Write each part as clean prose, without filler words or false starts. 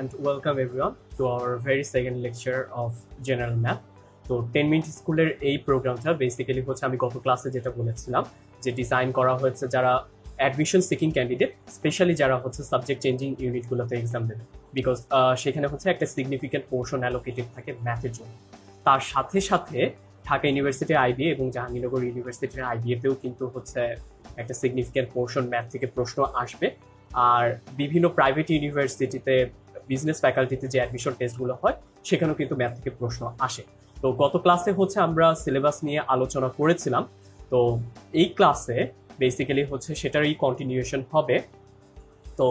and welcome everyone to our very second lecture of General Math. তো 10 minute স্কুলের এই প্রোগ্রামটা বেসিক্যালি হচ্ছে আমি গত ক্লাসে যেটা বলেছিলাম যে ডিজাইন করা হয়েছে যারা অ্যাডমিশন সিকিং ক্যান্ডিডেট, স্পেশালি যারা হচ্ছে সাবজেক্ট চেঞ্জিং ইউনিটগুলোতে এক্সাম দেবে, বিকজ সেখানে হচ্ছে একটা সিগনিফিক্যান্ট পোর্শন অ্যালোকেটেড থাকে ম্যাথের জন্য। তার সাথে সাথে ঢাকা ইউনিভার্সিটির আইবিএ এবং জাহাঙ্গীরনগর ইউনিভার্সিটির আইবিএতেও কিন্তু হচ্ছে একটা সিগনিফিক্যান্ট পোর্শন ম্যাথ থেকে প্রশ্ন আসবে। আর বিভিন্ন প্রাইভেট ইউনিভার্সিটিতে বিজনেস ফ্যাকাল্টিতে যে অ্যাডমিশন টেস্টগুলো হয় সেখানেও কিন্তু ম্যাথ থেকে প্রশ্ন আসে। তো গত ক্লাসে হচ্ছে আমরা সিলেবাস নিয়ে আলোচনা করেছিলাম, তো এই ক্লাসে বেসিক্যালি হচ্ছে সেটারই কন্টিনিউশন হবে। তো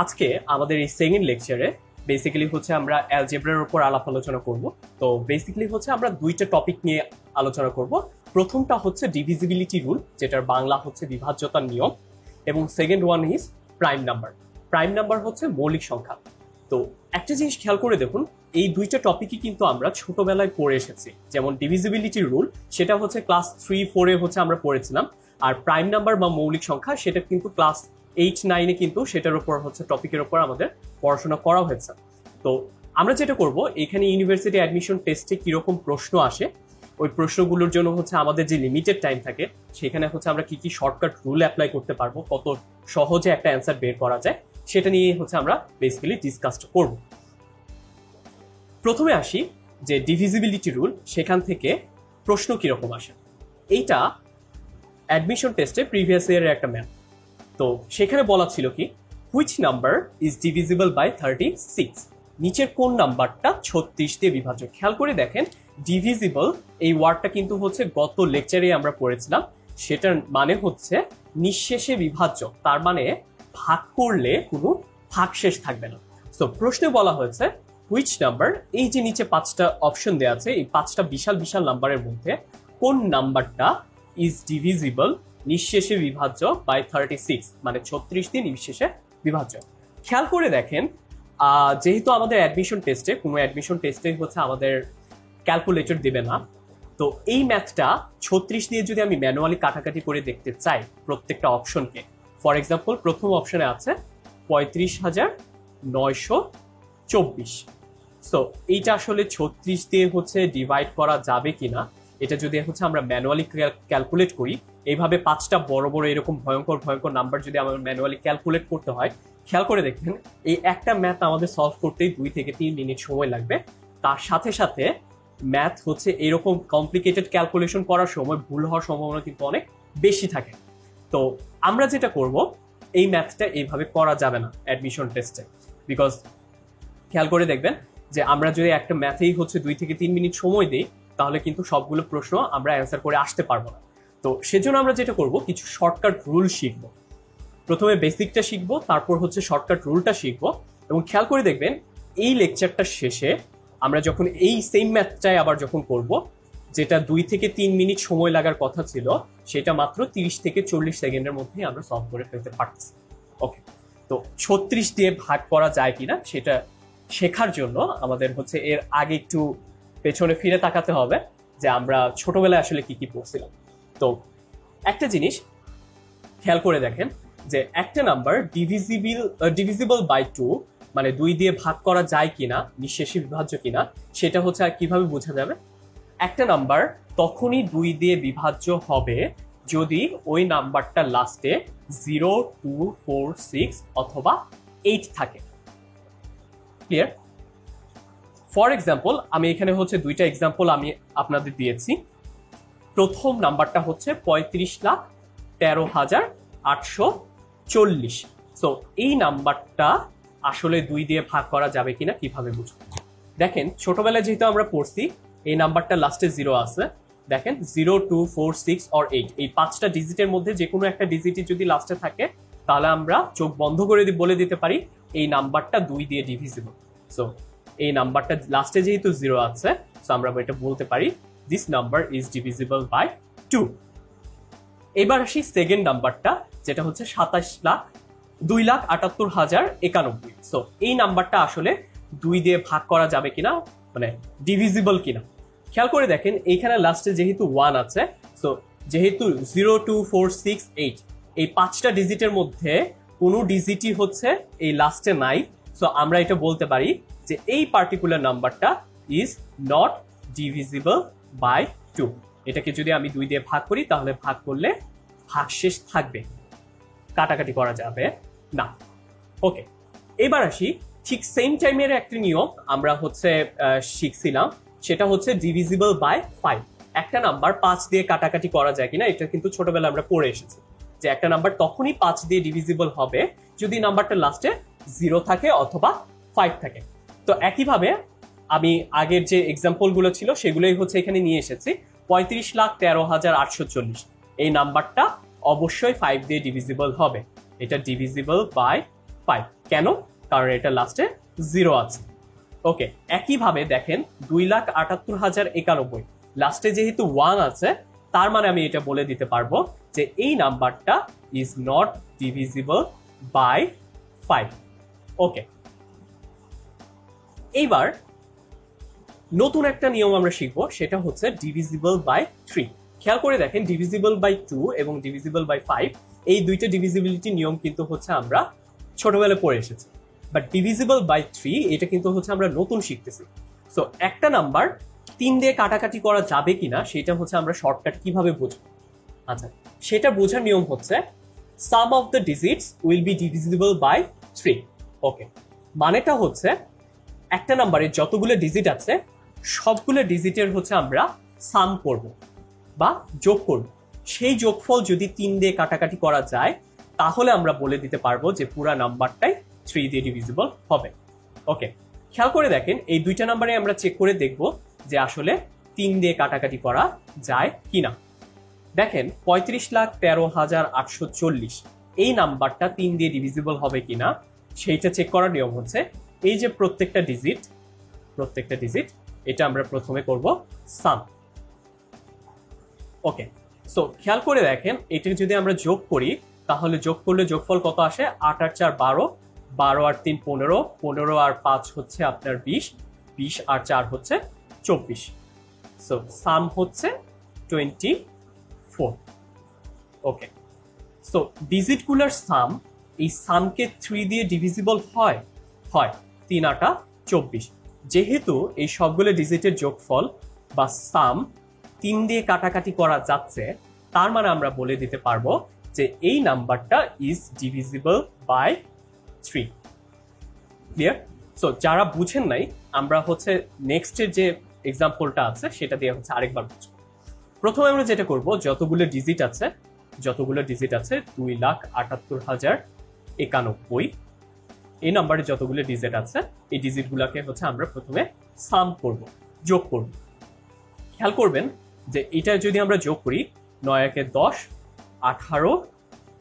আজকে আমাদের এই সেকেন্ড লেকচারে বেসিক্যালি হচ্ছে আমরা অ্যালজেব্রার উপর আলাপ আলোচনা করব। তো বেসিক্যালি হচ্ছে আমরা দুইটা টপিক নিয়ে আলোচনা করব। প্রথমটা হচ্ছে ডিভিজিবিলিটি রুল, যেটার বাংলা হচ্ছে বিভাজ্যতার নিয়ম, এবং second one is prime number. Prime number হচ্ছে মৌলিক সংখ্যা। তো একটা জিনিস খেয়াল করে দেখুন, এই দুইটা টপিকই কিন্তু আমরা ছোটবেলায় পড়ে এসেছি। যেমন ডিভিজিবিলিটি রুল সেটা হচ্ছে ক্লাস 3-4 হচ্ছে আমরা পড়েছিলাম, আর প্রাইম নাম্বার বা মৌলিক সংখ্যা সেটা কিন্তু ক্লাস 8-9 কিন্তু সেটার উপর হচ্ছে টপিকের উপর আমাদের পড়াশোনা করা হয়েছে। তো আমরা যেটা করব, এখানে ইউনিভার্সিটি অ্যাডমিশন টেস্টে কিরকম প্রশ্ন আসে, ওই প্রশ্নগুলোর জন্য হচ্ছে আমাদের যে লিমিটেড টাইম থাকে সেখানে হচ্ছে আমরা কি কি শর্টকাট রুল অ্যাপ্লাই করতে পারবো, কত সহজে একটা অ্যান্সার বের করা যায়, সেটা নিয়ে হচ্ছে আমরা বেসিক্যালি ডিসকাস করব। প্রথমে আসি যে ডিভিজিবিলিটি রুল, সেখান থেকে প্রশ্ন কিরকম আসে। এইটা অ্যাডমিশন টেস্টে প্রিভিয়াস ইয়ারের একটা ম্যাথ। তো সেখানে বলা ছিল কি, which number is divisible by 36, নিচের কোন নাম্বারটা 36 দিয়ে বিভাজ্য। খেয়াল করে দেখেন, ডিভিজিবল এই ওয়ার্ডটা কিন্তু হচ্ছে গত লেকচারে আমরা পড়েছিলাম, সেটার মানে হচ্ছে নিঃশেষে বিভাজ্য, তার মানে ভাগ করলে কোনো ভাগশেষ থাকবে না। তো প্রশ্নে বলা হয়েছে হুইচ নাম্বার, এই যে নিচে 5টা অপশন দেওয়া আছে, এই 5টা বিশাল বিশাল নাম্বারের মধ্যে কোন নাম্বারটা ইজ ডিভিজিবল নিঃশেষে বিভাজ্য বাই 36, মানে 36 দিয়ে নিঃশেষে বিভাজ্য। খেয়াল করে দেখেন, যেহেতু আমাদের অ্যাডমিশন টেস্টে কোনো অ্যাডমিশন টেস্টে হচ্ছে আমাদের ক্যালকুলেটর দেবে না, তো এই ম্যাথটা 36 দিয়ে যদি আমি ম্যানুয়ালি কাটাকাটি করে দেখতে চাই প্রত্যেকটা অপশনকে, ফর এক্সাম্পল প্রথম অপশনে আছে 35,924। সো এইটা আসলে 36 দিয়ে হচ্ছে ডিভাইড করা যাবে কিনা, এটা যদি হচ্ছে আমরা ম্যানুয়ালি ক্যালকুলেট করি, এইভাবে 5টা বড় বড় এরকম ভয়ঙ্কর ভয়ঙ্কর নাম্বার যদি আমার ম্যানুয়ালি ক্যালকুলেট করতে হয়, খেয়াল করে দেখবেন এই একটা ম্যাথ আমাদের সলভ করতেই 2 থেকে 3 মিনিট সময় লাগবে। তার সাথে সাথে ম্যাথ হচ্ছে এরকম কমপ্লিকেটেড ক্যালকুলেশন করার সময় ভুল হওয়ার সম্ভাবনা কিন্তু অনেক বেশি থাকে। তো আমরা যেটা করব, এই ম্যাথটা এইভাবে করা যাবে না অ্যাডমিশন টেস্টে, বিকজ খেয়াল করে দেখবেন যে আমরা যদি একটা ম্যাথেই হচ্ছে 2 থেকে 3 মিনিট সময় দিই, তাহলে কিন্তু সবগুলো প্রশ্ন আমরা অ্যান্সার করে আসতে পারবো না। তো সেজন্য আমরা যেটা করব, কিছু শর্টকাট রুল শিখবো। প্রথমে বেসিকটা শিখবো, তারপর হচ্ছে শর্টকাট রুলটা শিখবো। এবং খেয়াল করে দেখবেন এই লেকচারটা শেষে আমরা যখন এই সেম ম্যাথটাই আবার যখন করব, যেটা 2 থেকে 3 মিনিট সময় লাগার কথা ছিল, সেটা মাত্র 30 থেকে 40 সেকেন্ডের মধ্যেই আমরা সলভ করে ফেলতে পারছি। ওকে, তো 36 দিয়ে ভাগ করা যায় কিনা সেটা শেখার জন্য আমাদের হচ্ছে এর আগে একটু পেছনে ফিরে তাকাতে হবে যে আমরা ছোটবেলায় আসলে কি কি পড়ছিলাম। তো একটা জিনিস খেয়াল করে দেখেন যে একটা নাম্বার ডিভিজিবল বাই 2, মানে 2 দিয়ে ভাগ করা যায় কিনা, নিঃশেষে বিভাজ্য কিনা, সেটা হচ্ছে আর কিভাবে বোঝা যাবে। একটা নাম্বার তখনই 2 দিয়ে বিভাজ্য হবে যদি ওই নাম্বারটা লাস্টে 0, 2, 4, 6 অথবা 8 থাকে। ক্লিয়ার? ফর এক্সাম্পল আমি এখানে হচ্ছে 2টা এক্সাম্পল আমি আপনাদের দিয়েছি। প্রথম নাম্বারটা হচ্ছে 35,13,840। সো এই নাম্বারটা আসলে 2 দিয়ে ভাগ করা যাবে কিনা কিভাবে বুঝবো। দেখেন ছোটবেলায় যেহেতু আমরা পড়ছি, এই নাম্বারটা লাস্টে 0 আছে, দেখেন 0, 2, 4, 6 or 8, এই 5টা ডিজিটের মধ্যে যে কোনো একটা ডিজিটই যদি লাস্টে থাকে, তাহলে আমরা চোখ বন্ধ করে বলে দিতে পারি এই নাম্বারটা 2 দিয়ে ডিভিজিবল। সো এই নাম্বারটা লাস্টে যেহেতু 0 আছে, সো আমরা এটা বলতে পারি this number is divisible by 2। এবার আসি সেকেন্ড নাম্বারটা, যেটা হচ্ছে 2,78,091। সো এই নাম্বারটা আসলে 2 দিয়ে ভাগ করা যাবে কিনা, মানে ডিভিজিবল কিনা। খেয়াল করে দেখেন এইখানে লাস্টে যেহেতু 1 আছে, সো যেহেতু 0, 2, 4, 6, 8 এই 5টা ডিজিটের মধ্যে কোনো ডিজিটই হচ্ছে এই লাস্টে নাই, সো আমরা এটা বলতে পারি যে এই পার্টিকুলার নাম্বারটা ইজ নট ডিভিজিবল বাই 2। এটাকে যদি আমি 2 দিয়ে ভাগ করি তাহলে ভাগ করলে ভাগশেষ থাকবে, কাটাকাটি করা যাবে না। ওকে, এবার আসি ঠিক সেম টাইমের একটা নিয়ম আমরা শিখছিলাম, সেটা হচ্ছে ডিভিজিবল বাই 5। একটা নাম্বার 5 দিয়ে কাটাকাটি করা যায় কিনা এটা কিন্তু ছোটবেলায় আমরা পড়ে এসেছি, যে একটা নাম্বার তখনই 5 দিয়ে ডিভিজিবল হবে যদি নাম্বারটা লাস্টে 0 থাকে অথবা 5 থাকে। তো একইভাবে আমি আগের যে এক্সাম্পল গুলো ছিল সেগুলোই এখানে নিয়ে এসেছি। 35,13,840 এই নাম্বারটা অবশ্যই 5 দিয়ে ডিভিজিবল হবে, এটা ডিভিজিবল বাই 5। কেন? কারণ এটা লাস্টে 0 আছে। ওকে, একইভাবে দেখেন 2,78,091 লাস্টে যেহেতু 1 আছে, তার মানে আমি এটা বলে দিতে পারবো যে এই নাম্বারটা ইজ নট ডিভিজিবল বাই 5। ওকে, এইবার নতুন একটা নিয়ম আমরা শিখবো, সেটা হচ্ছে ডিভিজিবল বাই 3। খেয়াল করে দেখেন ডিভিজিবল বাই 2 এবং ডিভিজিবল বাই 5 এই দুইটা ডিভিজিবিলিটি নিয়ম কিন্তু আমরা ছোটবেলায় পড়ে এসেছি, বাট ডিভিজিবল বাই 3 এটা কিন্তু আমরা নতুন শিখতেছি। সো একটা নাম্বার 3 দিয়ে কাটাকাটি করা যাবে কিনা সেটা আমরা শর্টকাট কিভাবে বুঝবো। আচ্ছা, সেটা বোঝার নিয়ম হচ্ছে sum of the digits will be divisible by 3। Okay, মানেটা হচ্ছে একটা নাম্বারে যতগুলো ডিজিট আছে সবগুলো ডিজিটের আমরা সাম করব বা যোগ করব। সেই যোগফল যদি 3 দিয়ে কাটাকাটি করা যায় তাহলে আমরা বলে দিতে পারবো যে পুরা নাম্বারটাই 3 দিয়ে ডিভিজিবল হবে। ওকে, খেয়াল করে দেখেন এই দুইটা নাম্বারে আমরা চেক করে দেখব যে আসলে 3 দিয়ে কাটাকাটি করা যায় কিনা। দেখেন 35,13,840 এই নাম্বারটা 3 দিয়ে ডিভিজিবল হবে কিনা সেইটা চেক করার নিয়ম হচ্ছে এই যে প্রত্যেকটা ডিজিট এটা আমরা প্রথমে করব সাম। ওকে, সো খেয়াল করে দেখেন এটা যদি আমরা যোগ করি তাহলে যোগ করলে যোগফল কত আসে? 8 আর 4 12, 12 আর 3 15, 15 আর 5 হচ্ছে আপনার 20, 20 আর 4 হচ্ছে 24। সো সাম হচ্ছে 24। ওকে, সো ডিজিটগুলোর সাম, এই সামকে 3 দিয়ে ডিভিজিবল হয় 3 8 24। যেহেতু এই সবগুলো ডিজিটের যোগফল বা সাম 3 দিয়ে কাটাকাটি করা যাচ্ছে, তার মানে আমরা বলে দিতে পারবো যে এই নাম্বারটা is divisible by 3। Clear? So যারা বুঝেন নাই আমরা নেক্সটের যে এক্সাম্পলটা আছে সেটা দিয়ে আরেকবার বুঝবো। প্রথমে আমরা যেটা করব, যতগুলো ডিজিট আছে 2,78,091 এই নাম্বারে যতগুলো ডিজিট আছে এই ডিজিটগুলোকে আমরা প্রথমে সাম করব, যোগ করব। খেয়াল করবেন যে এটা যদি আমরা যোগ করি 9 একে 10, 18,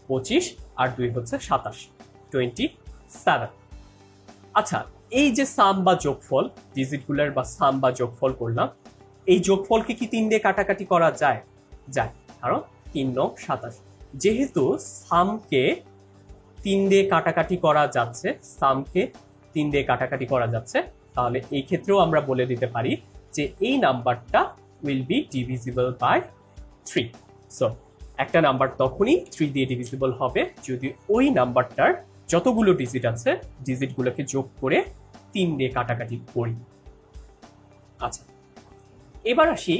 25 আর 2 হচ্ছে 27, 27। আচ্ছা, এই যে সাম বা যোগফল, ডিজিটগুলোর বা সাম বা যোগফল করলাম, এই যোগফলকে কি 3 দিয়ে কাটাকাটি করা যায়? কারণ 3 9 27। যেহেতু সামকে 3 দিয়ে কাটাকাটি করা যাচ্ছে, তাহলে এই ক্ষেত্রেও আমরা বলে দিতে পারি যে এই নাম্বারটা will be divisible by 3। So একটা নাম্বার তখনই 3 দিয়ে ডিভিজিবল হবে যদি ওই নাম্বারটার যতগুলো ডিজিট আছে ডিজিটগুলোকে যোগ করে 3 দিয়ে কাটাকাটি করি। আচ্ছা, এবার আসি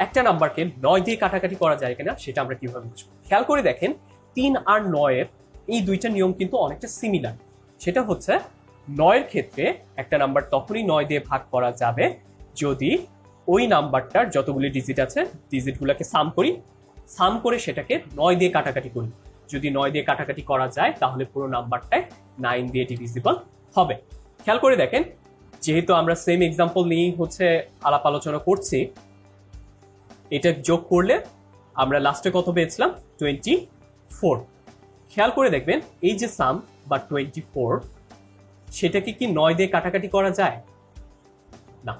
একটা নাম্বারকে 9 দিয়ে কাটাকাটি করা যায় কিনা সেটা আমরা কিভাবে বুঝবো। খেয়াল করে দেখেন 3 আর 9 এর এই দুইটা নিয়ম কিন্তু অনেকটা সিমিলার। সেটা হচ্ছে 9 এর ক্ষেত্রে একটা নাম্বার তখনই 9 দিয়ে ভাগ করা যাবে যদি ওই নাম্বারটার যতগুলি ডিজিট আছে ডিজিটগুলোকে সাম করে সেটাকে 9 দিয়ে কাটাকাটি করি। যদি 9 দিয়ে কাটাকাটি করা যায় তাহলে পুরো নাম্বারটাই 9 দিয়ে ডিভিজিবল হবে। খেয়াল করে দেখেন, যেহেতু আমরা সেম এক্সাম্পল নিয়েই আলাপ আলোচনা করছি, এটা যোগ করলে আমরা লাস্টে কত পেয়েছিলাম? 24। খেয়াল করে দেখবেন এই যে সাম বা 24 সেটাকে কি 9 দিয়ে কাটাকাটি করা যায়? না,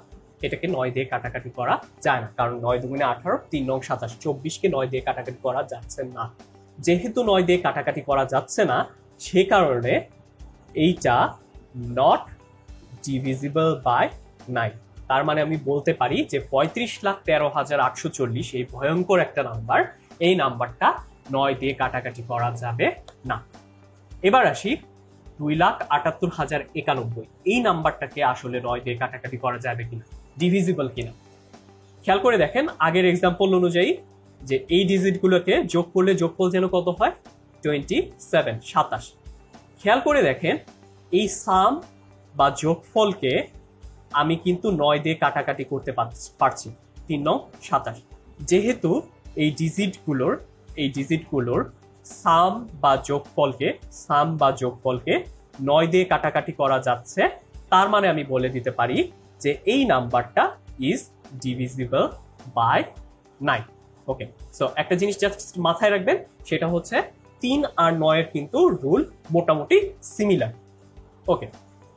এটাকে 9 দিয়ে কাটাকাটি করা যায় না, কারণ 9 দুগুণে 18, 3 9 27, 24কে 9 দিয়ে কাটাকাটি করা যাচ্ছে না। যেহেতু 9 দিয়ে কাটাকাটি করা যাচ্ছে না, সে কারণে এইটা নট ডিভিজিবল বাই 9। তার মানে আমি বলতে পারি যে 35,13,840 এই ভয়ঙ্কর একটা নাম্বার, এই নাম্বারটা 9 দিয়ে কাটাকাটি করা যাবে না। এবার আসি 2,78,091 এই নাম্বারটাকে আসলে 9 দিয়ে কাটাকাটি করা যাবে কিনা, ডিভিজিবল কিনা। খেয়াল করে দেখেন আগের এক্সাম্পল অনুযায়ী যে এই ডিজিটগুলোকে যোগ করলে যোগফল যেন কত হয়, 27, 27। খেয়াল করে দেখেন এই সাম বা যোগফলকে আমি কিন্তু 9 দিয়ে কাটাকাটি করতে পারছি, 3 9 27। যেহেতু এই ডিজিটগুলোর সাম বা যোগফলকে 9 দিয়ে কাটাকাটি করা যাচ্ছে, তার মানে আমি বলে দিতে পারি যে এই নাম্বারটা is divisible by 9। Okay, so একটা জিনিস জাস্ট মাথায় রাখবেন, সেটা হচ্ছে 3 আর 9 এর কিন্তু রুল মোটামুটি সিমিলার। ওকে,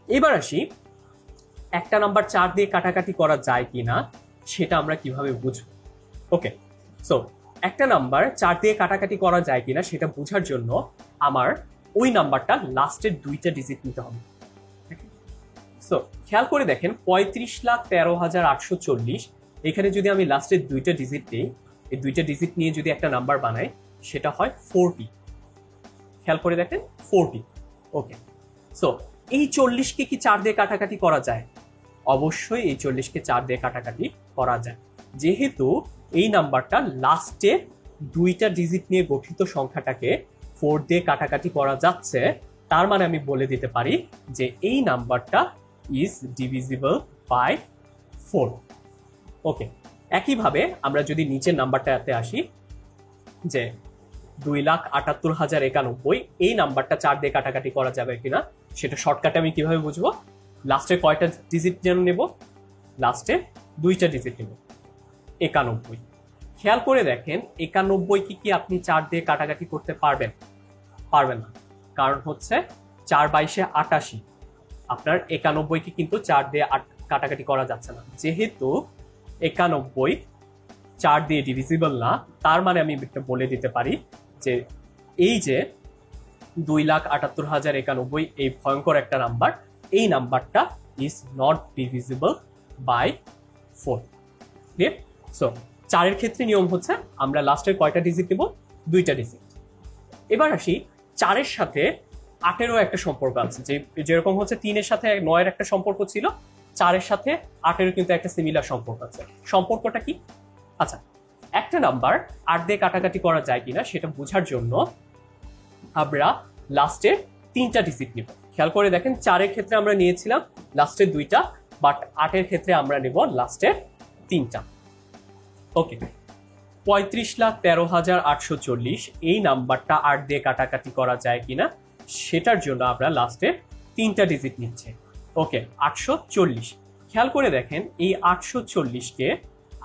এবার আসি একটা নাম্বার 4 দিয়ে কাটাকাটি করা যায় কিনা সেটা আমরা কিভাবে বুঝবো। ওকে, সো একটা নাম্বার 4 দিয়ে কাটাকাটি করা যায় কিনা সেটা বোঝার জন্য আমার ওই নাম্বারটা লাস্টের 2টা ডিজিট নিতে হবে। সো খেয়াল করে দেখেন 35,13,840, এখানে যদি আমি লাস্টের 2টা ডিজিট দিই, এই 2টা ডিজিট নিয়ে যদি একটা নাম্বার বানাই সেটা হয় 40। খেয়াল করে দেখেন 40। ওকে, সো এই 40কে কি 4 দিয়ে কাটাকাটি করা যায়? অবশ্যই এই 40কে 4 দিয়ে কাটাকাটি করা যায়, যেহেতু এই নাম্বারটা লাস্টে 2টা ডিজিট নিয়ে গঠিত সংখ্যাটাকে 4 দিয়ে কাটাকাটি করা যাচ্ছে, তার মানে আমি বলে দিতে পারি যে এই নাম্বারটা ইজ ডিভিজিবল বাই 4। ওকে, একইভাবে আমরা যদি নিচের নাম্বারটাতে আসি যে 2,78,091, এই নাম্বারটা 4 দিয়ে কাটাকাটি করা যাবে কিনা সেটা শর্টকাটে আমি কিভাবে বুঝবো? লাস্টে কয়টা ডিজিট যেন নেব? লাস্টে 2টা ডিজিট নেব, 91। খেয়াল করে দেখেন 91 কি আপনি 4 দিয়ে কাটাকাটি করতে পারবেন? পারবেন না, কারণ হচ্ছে 4 22 88, আপনার 91 কিন্তু 4 দিয়ে কাটাকাটি করা যাচ্ছে না। যেহেতু 91 4 দিয়ে ডিভিজিবল না, তার মানে আমি বলে দিতে পারি যে এই যে 2,78,091 এই ভয়ঙ্কর একটা নাম্বার, এই নাম্বারটা is not divisible by 4। Clear? So 4 এর ক্ষেত্রে নিয়ম হচ্ছে আমরা লাস্টের কয়টা ডিজিট নেব? 2টা ডিজিট। এবার আসি 4 এর সাথে 8 এরও একটা সম্পর্ক আছে, যেরকম হচ্ছে 3 এর সাথে 9 এর একটা সম্পর্ক ছিল, 4 এর সাথে 8 এর কিন্তু একটা সিমিলার সম্পর্ক আছে। সম্পর্কটা কি? আচ্ছা, একটা নাম্বার 8 দিয়ে কাটাকাটি করা যায় কিনা সেটা বোঝার জন্য আমরা লাস্টের 3টা ডিজিট নিব। খেয়াল করে দেখেন 4 এর ক্ষেত্রে আমরা নিয়েছিলাম লাস্টের 2টা, বাট 8 এর ক্ষেত্রে আমরা নেব লাস্টের 3টা। ওকে, 35,13,840 এই নাম্বারটা 8 দিয়ে কাটাকাটি করা যায় কিনা সেটার জন্য আমরা লাস্টের 3টা ডিজিট নিচ্ছি। ওকে, 840। খেয়াল করে দেখেন এই 840কে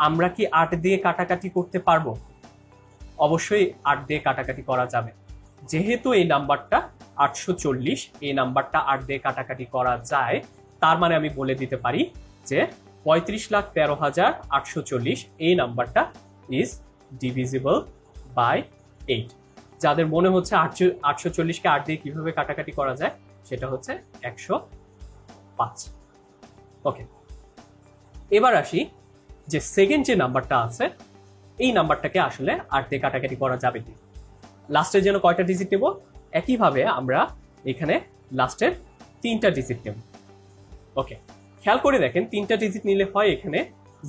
আমরা কি 8 দিয়ে কাটাকাটি করতে পারবো? অবশ্যই 8 দিয়ে কাটাকাটি করা যাবে, যেহেতু এই নাম্বারটা 840, এই নাম্বারটা 8 দিয়ে কাটাকাটি করা যায়, তার মানে আমি বলে দিতে পারি যে 35,13,840 এই নাম্বারটা ইজ ডিভিজিবল বাই 8। যাদের মনে হচ্ছে 840কে 8 দিয়ে কিভাবে কাটাকাটি করা যায় সেটা হচ্ছে 105। ওকে, এবার আসি যে সেকেন্ড যে নাম্বারটা আছে, এই নাম্বারটাকে আসলে 8 দিয়ে কাটাকাটি করা যাবে কি? লাস্টের জন্য কয়টা ডিজিট নেব? একইভাবে আমরা এখানে লাস্টের 3টা ডিজিট নেব। ওকে, খেয়াল করে দেখেন 3টা ডিজিট নিলে হয় এখানে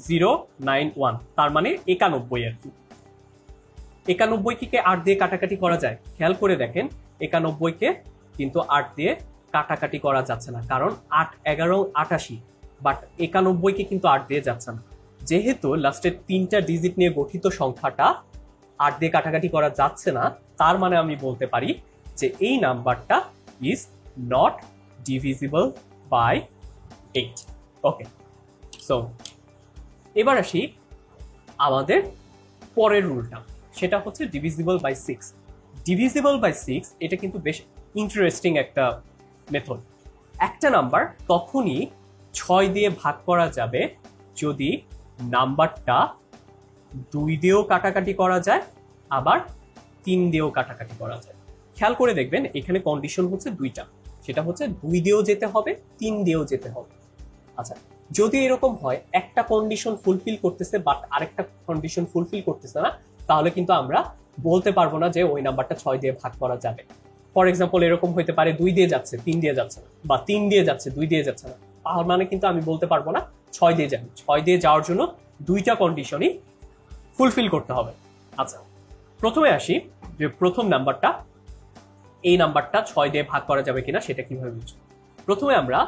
091, তার মানে 91 আর কি। 91 কে 8 দিয়ে কাটাকাটি করা যায়? খেয়াল করে দেখেন 91 কে কিন্তু 8 দিয়ে কাটাকাটি করা যাচ্ছে না, কারণ 8 11 88, বাট 91 কে কিন্তু 8 দিয়ে যাচ্ছে না। যেহেতু লাস্টের 3টা ডিজিট নিয়ে গঠিত সংখ্যাটা 8 দিয়ে কাটাকাটি করা যাচ্ছে না, তার মানে আমি বলতে পারি যে এই নাম্বারটা is not divisible by 8। Okay, so এবার আসি আমাদের পরের রুলটা, সেটা হচ্ছে ডিভিজিবল বাই 6। ডিভিজিবল বাই 6 এটা কিন্তু বেশ ইন্টারেস্টিং একটা মেথড। একটা নাম্বার তখনই 6 দিয়ে ভাগ করা যাবে যদি নাম্বারটা 2 দিয়েও কাটাকাটি করা যায়, আবার 3 দিয়েও কাটাকাটি করা যায়। খেয়াল করে দেখবেন এখানে কন্ডিশন হচ্ছে 2টা, সেটা হচ্ছে 2 দিয়েও যেতে হবে, 3 দিয়েও যেতে হবে। আচ্ছা, যদি এরকম হয় একটা কন্ডিশন ফুলফিল করতেছে বাট আরেকটা কন্ডিশন ফুলফিল করতেছে না, তাহলে কিন্তু আমরা বলতে পারবো না যে ওই নাম্বারটা 6 দিয়ে ভাগ করা যাবে। ফর এক্সাম্পল এরকম হইতে পারে 2 দিয়ে যাচ্ছে 3 দিয়ে যাচ্ছে না, বা 3 দিয়ে যাচ্ছে 2 দিয়ে যাচ্ছে না, তার মানে কিন্তু আমি বলতে পারবো না 6 দিয়ে যাবে। 6 দিয়ে যাওয়ার জন্য দুইটা কন্ডিশনই ফুলফিল করতে হবে। আচ্ছা, প্রথমে আসি যে প্রথম নাম্বারটা, এই নাম্বারটা 6 দিয়ে ভাগ করা যাবে কিনা সেটা কিভাবে বুঝবো। প্রথমে আমরা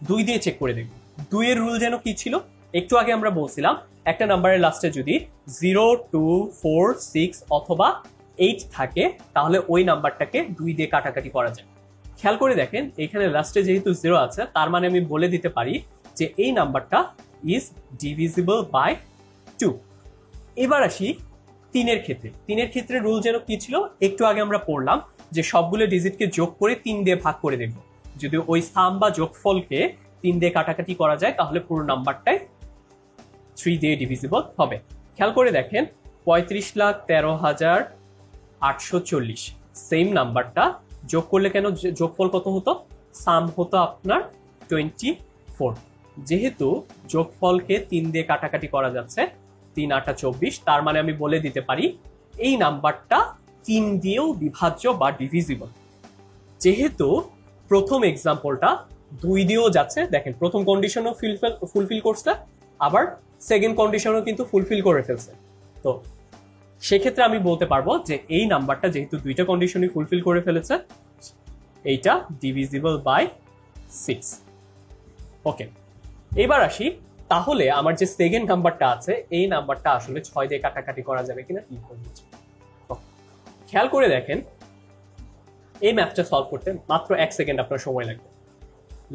2 দিয়ে চেক করে দেখব। 2 এর রুল যেন কি ছিল, একটু আগে আমরা বলছিলাম একটা নাম্বারের লাস্টে যদি 0, 2, 4, 6 অথবা 8 থাকে তাহলে ওই নাম্বারটাকে 2 দিয়ে কাটাকাটি করা যায়। খেয়াল করে দেখেন এখানে লাস্টে যেহেতু 0 আছে তার মানে আমি বলে দিতে পারি যে এই নাম্বারটা ইজ ডিভিজিবল বাই 2। এবার আসি 3 এর ক্ষেত্রে। 3 এর ক্ষেত্রে রুল যেন কি ছিল, একটু আগে আমরা পড়লাম যে সবগুলো ডিজিটকে যোগ করে 3 দিয়ে ভাগ করে দেব। যদি ওই সাম বা যোগফলকে 3 দিয়ে কাটাকাটি করা যায় তাহলে পুরো নাম্বারটাই 3 দিয়ে ডিভিজিবল হবে। খেয়াল করে দেখেন 35,13,840 সেম নাম্বারটা যোগ করলে কেন যোগফল কত হতো, সাম হতো আপনার 24। যেহেতু যোগফলকে 3 দিয়ে কাটাকাটি করা যাচ্ছে 3 8 24, তার মানে আমি বলে দিতে পারি এই নাম্বারটা 3 দিয়েও বিভাজ্য বা ডিভিজিবল। যেহেতু প্রথম এক্সাম্পলটা 2 দিয়েও যাচ্ছে, দেখেন প্রথম কন্ডিশনও ফুলফিল করছে, আবার সেকেন্ড কন্ডিশনও কিন্তু ফুলফিল করে ফেলছে। তো সেক্ষেত্রে আমি বলতে পারবো যে এই নাম্বারটা যেহেতু দুইটা কন্ডিশনই ফুলফিল করে ফেলেছে, এইটা ডিভিজিবল বাই 6। ওকে, এবার আসি তাহলে আমার যে সেকেন্ড নাম্বারটা আছে এই নাম্বারটা আসলে 6 দিয়ে কাটাকাটি করা যাবে কিনা কি করবো। খেয়াল করে দেখেন এই ম্যাথটা সলভ করতে মাত্র 1 সেকেন্ড আপনার সময় লাগবে।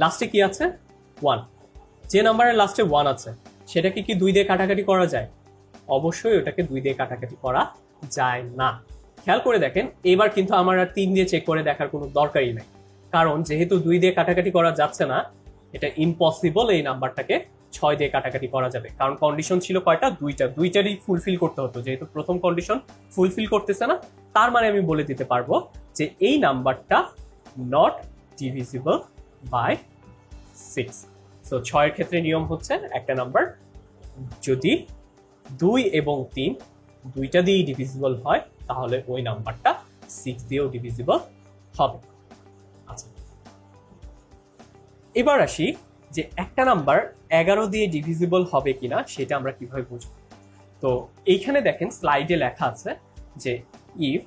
লাস্টে কি আছে 1, যে নাম্বারের লাস্টে 1 আছে সেটাকে কি 2 দিয়ে কাটাকাটি করা যায়? অবশ্যই ওটাকে 2 দিয়ে কাটাকাটি করা যায় না। খেয়াল করে দেখেন এবার কিন্তু আমার আর 3 দিয়ে চেক করে দেখার কোনো দরকারই নাই, কারণ যেহেতু 2 দিয়ে কাটাকাটি করা যাচ্ছে না, এটা ইম্পসিবল এই নাম্বারটাকে 6 দিয়ে কাটাকাটি করা যাবে। কারণ কন্ডিশন ছিল কয়টা, দুইটারই ফুলফিল করতে হতো। যেহেতু প্রথম কন্ডিশন ফুলফিল করতেছে না, তার মানে আমি বলে দিতে পারবো যে এই নাম্বারটা নট ডিভিজিবল বাই 6। সো 6 এর ক্ষেত্রে নিয়ম হচ্ছে একটা নাম্বার যদি 2 এবং 3 দুইটা দিয়েই ডিভিজিবল হয় তাহলে ওই নাম্বারটা 6 দিয়েও ডিভিজিবল হবে। আচ্ছা, এবার আসি যে একটা নাম্বার 11 দিয়ে ডিভিজিবল হবে কিনা সেটা আমরা কিভাবে বুঝবো। তো এইখানে দেখেন স্লাইডে লেখা আছে যে if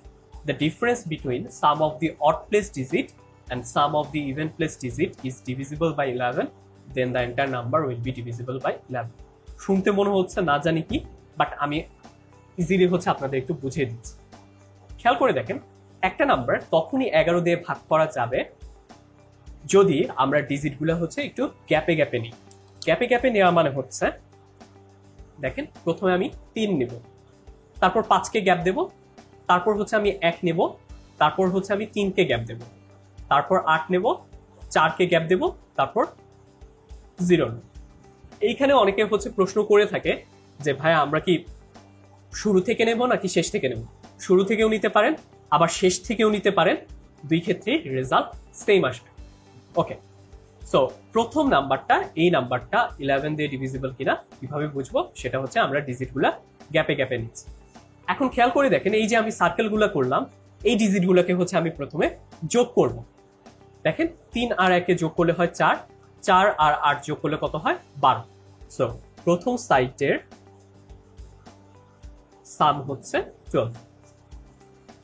the difference between some of the odd place digit and sum of the even place digit is divisible by 11, then the entire number will be divisible by 11. শুনতে মনে হচ্ছে না জানি কি, বাট আমি ইজিলি হচ্ছে আপনাদের একটু বুঝিয়ে দিচ্ছি। খেয়াল করে দেখেন একটা নাম্বার তখনই 11 দিয়ে ভাগ করা যাবে যদি আমরা ডিজিটগুলো হচ্ছে একটু গ্যাপে গ্যাপে নিই। গ্যাপে গ্যাপে নেওয়া মানে হচ্ছে দেখেন প্রথমে আমি 3 নেব, তারপর 5কে গ্যাপ দেব, তারপর হচ্ছে আমি 1 নেব, তারপর হচ্ছে আমি 3কে গ্যাপ দেব, তারপর 8 নেব, 4কে গ্যাপ দেব, তারপর 0 নেব। এইখানে অনেকে হচ্ছে প্রশ্ন করে থাকে যে ভাই আমরা কি শুরু থেকে নেব নাকি শেষ থেকে নেব? শুরু থেকেও নিতে পারেন আবার শেষ থেকেও নিতে পারেন, দুই ক্ষেত্রেই রেজাল্ট সেম আসবে। ওকে, সো প্রথম নাম্বারটা এই নাম্বারটা 11 দিয়ে ডিভিজিবল কিনা কিভাবে বুঝবো, সেটা হচ্ছে আমরা ডিজিটগুলা গ্যাপে গ্যাপে নিচ্ছি। এখন খেয়াল করে দেখেন এই যে আমি সার্কেলগুলো করলাম, এই ডিজিটগুলোকে হচ্ছে আমি প্রথমে যোগ করব। দেখেন 3 আর 1 যোগ করলে হয় 4, 4 আর 8 যোগ করলে কত হয় 12। সো প্রথম সাইটের সাম হচ্ছে 12।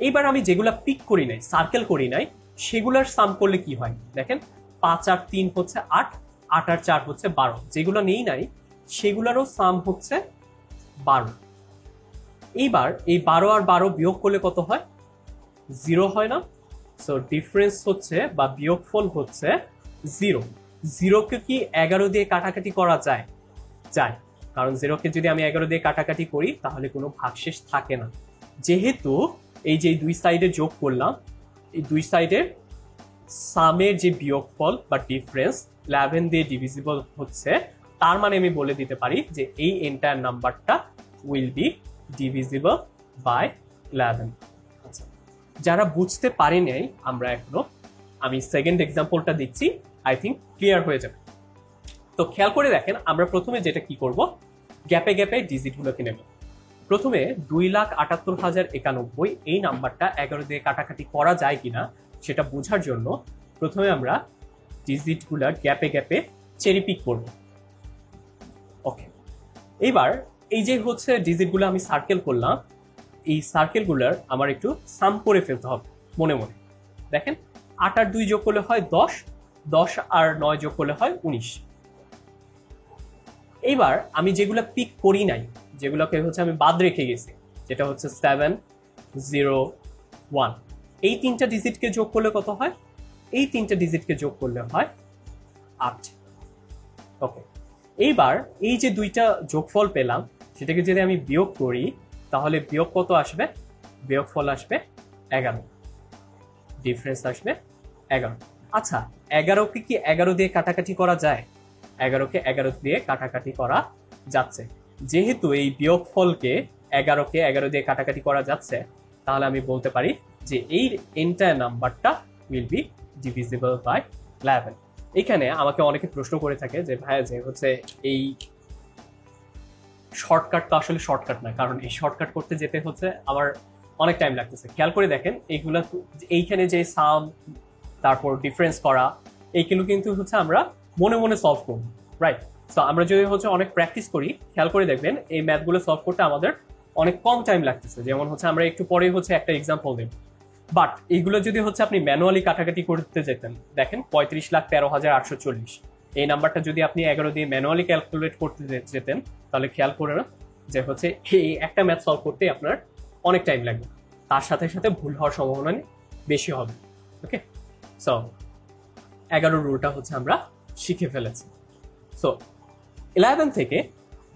এইবার আমি যেগুলা পিক করি নাই, সার্কেল করি নাই, সেগুলার সাম করলে কি হয় দেখেন 5 আর 3 হচ্ছে 8, 8 আর 4 হচ্ছে 12। যেগুলো নেই নাই সেগুলারও সাম হচ্ছে 12। এইবার এই 12 আর 12 বিয়োগ করলে কত হয় 0 হয় না? সো ডিফারেন্স হচ্ছে বা বিয়োগফল হচ্ছে 0। 0কে কি 11 দিয়ে কাটাকাটি করা যায়? যায়, কারণ 0কে যদি আমি 11 দিয়ে কাটাকাটি করি তাহলে কোনো ভাগশেষ থাকে না। যেহেতু এই যে দুই সাইডে যোগ করলাম, এই দুই সাইডের সামের যে বিয়োগফল বা ডিফারেন্স 11 দিয়ে ডিভিজিবল হচ্ছে, তার মানে আমি বলে দিতে পারি যে এই এন্টায়ার নাম্বারটা উইল বি ডিভিজিবল বাই 11। আচ্ছা, যারা বুঝতে পারি নাই আমরা এখনো, আমি সেকেন্ড এক্সাম্পলটা দিচ্ছি, আই থিঙ্ক ক্লিয়ার হয়ে যাবে। তো খেয়াল করে দেখেন আমরা প্রথমে যেটা কি করব, গ্যাপে গ্যাপে ডিজিটগুলোকে নেব। প্রথমে 2,78,091 এই নাম্বারটা 11 দিয়ে কাটাকাটি করা যায় কিনা সেটা বোঝার জন্য প্রথমে আমরা ডিজিটগুলা গ্যাপে গ্যাপে চেরি পিক করব। ওকে, এবার এই যে হচ্ছে ডিজিটগুলো আমি সার্কেল করলাম, এই সার্কেলগুলোর আমার একটু সাম করে ফেলতে হবে মনে মনে। দেখেন 8 আর 2 যোগ করলে হয় 10, 10 আর 9 যোগ করলে হয় 19। এইবার আমি যেগুলো পিক করি নাই, যেগুলোকে হচ্ছে আমি বাদ রেখে গেছি, যেটা হচ্ছে 7, 0, 1, এই 3টা ডিজিটকে যোগ করলে কত হয়? এই 3টা ডিজিটকে যোগ করলে হয় 8। ওকে, এইবার এই যে 2টা যোগফল পেলাম সেটাকে যদি আমি বিয়োগ করি তাহলে বিয়োগ কত আসবে? বিয়োগফল আসবে 11, ডিফারেন্স আসবে 11। আচ্ছা, 11কে কি 11 দিয়ে কাটাকাটি করা যায়? 11কে 11 দিয়ে কাটাকাটি করা যাচ্ছে। যেহেতু এই বিয়োগফলকে 11কে 11 দিয়ে কাটাকাটি করা যাচ্ছে, তাহলে আমি বলতে পারি যে এই এন্টায়ার নাম্বারটা উইল বি ডিভিজিবল বাই 11। এখানে আমাকে অনেকে প্রশ্ন করে থাকে যে ভাইয়া যে হচ্ছে এই শর্টকাটটা আসলে শর্টকাট না, কারণ এই শর্টকাট করতে যেতে হচ্ছে আমার অনেক টাইম লাগতেছে। খেয়াল করে দেখেন এইগুলা, এইখানে যে সাম তারপর ডিফারেন্স করা, এইগুলো কিন্তু হচ্ছে আমরা মনে মনে সলভ করব, রাইট? সো আমরা যদি হচ্ছে অনেক প্র্যাকটিস করি, খেয়াল করে দেখবেন এই ম্যাথগুলো সলভ করতে আমাদের অনেক কম টাইম লাগতেছে। যেমন হচ্ছে আমরা একটু পরে হচ্ছে একটা এক্সাম্পল দেব, বাট এইগুলো যদি হচ্ছে আপনি ম্যানুয়ালি কাটাকাটি করতে যেতেন, দেখেন 35,13,840 এই নাম্বারটা যদি আপনি 11 দিয়ে ম্যানুয়ালি ক্যালকুলেট করতে যেতেন, তাহলে খেয়াল করে যে হচ্ছে এই একটা ম্যাথ সলভ করতে আপনার অনেক টাইম লাগবে, তার সাথে সাথে ভুল হওয়ার সম্ভাবনা বেশি হবে। ওকে, সো 11 রুলটা হচ্ছে আমরা শিখে ফেলেছি। সো 11 থেকে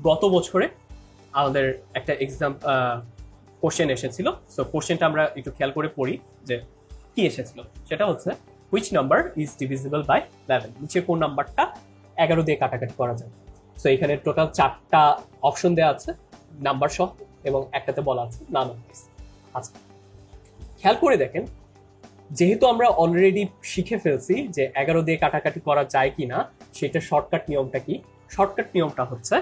গত বছরে আমাদের একটা এক্সাম কোশ্চেন এসেছিল। সো কোশ্চেনটা আমরা একটু খেয়াল করে পড়ি যে কি এসেছিল। সেটা হচ্ছে which number is divisible by 11, নিচে কোন নাম্বারটা 11 দিয়ে কাটাকাটি করা যায়। সো এখানে টোটাল 4টা অপশন দেওয়া আছে নাম্বার সহ, এবং একটাতে বলা আছে নান অফ দিস। আচ্ছা, খেয়াল করে দেখেন, যেহেতু আমরা অলরেডি শিখে ফেলছি যে 11 দিয়ে কাটাকাটি করা যায় কিনা, সেটা শর্টকাট নিয়মটা কি? শর্টকাট নিয়মটা হচ্ছে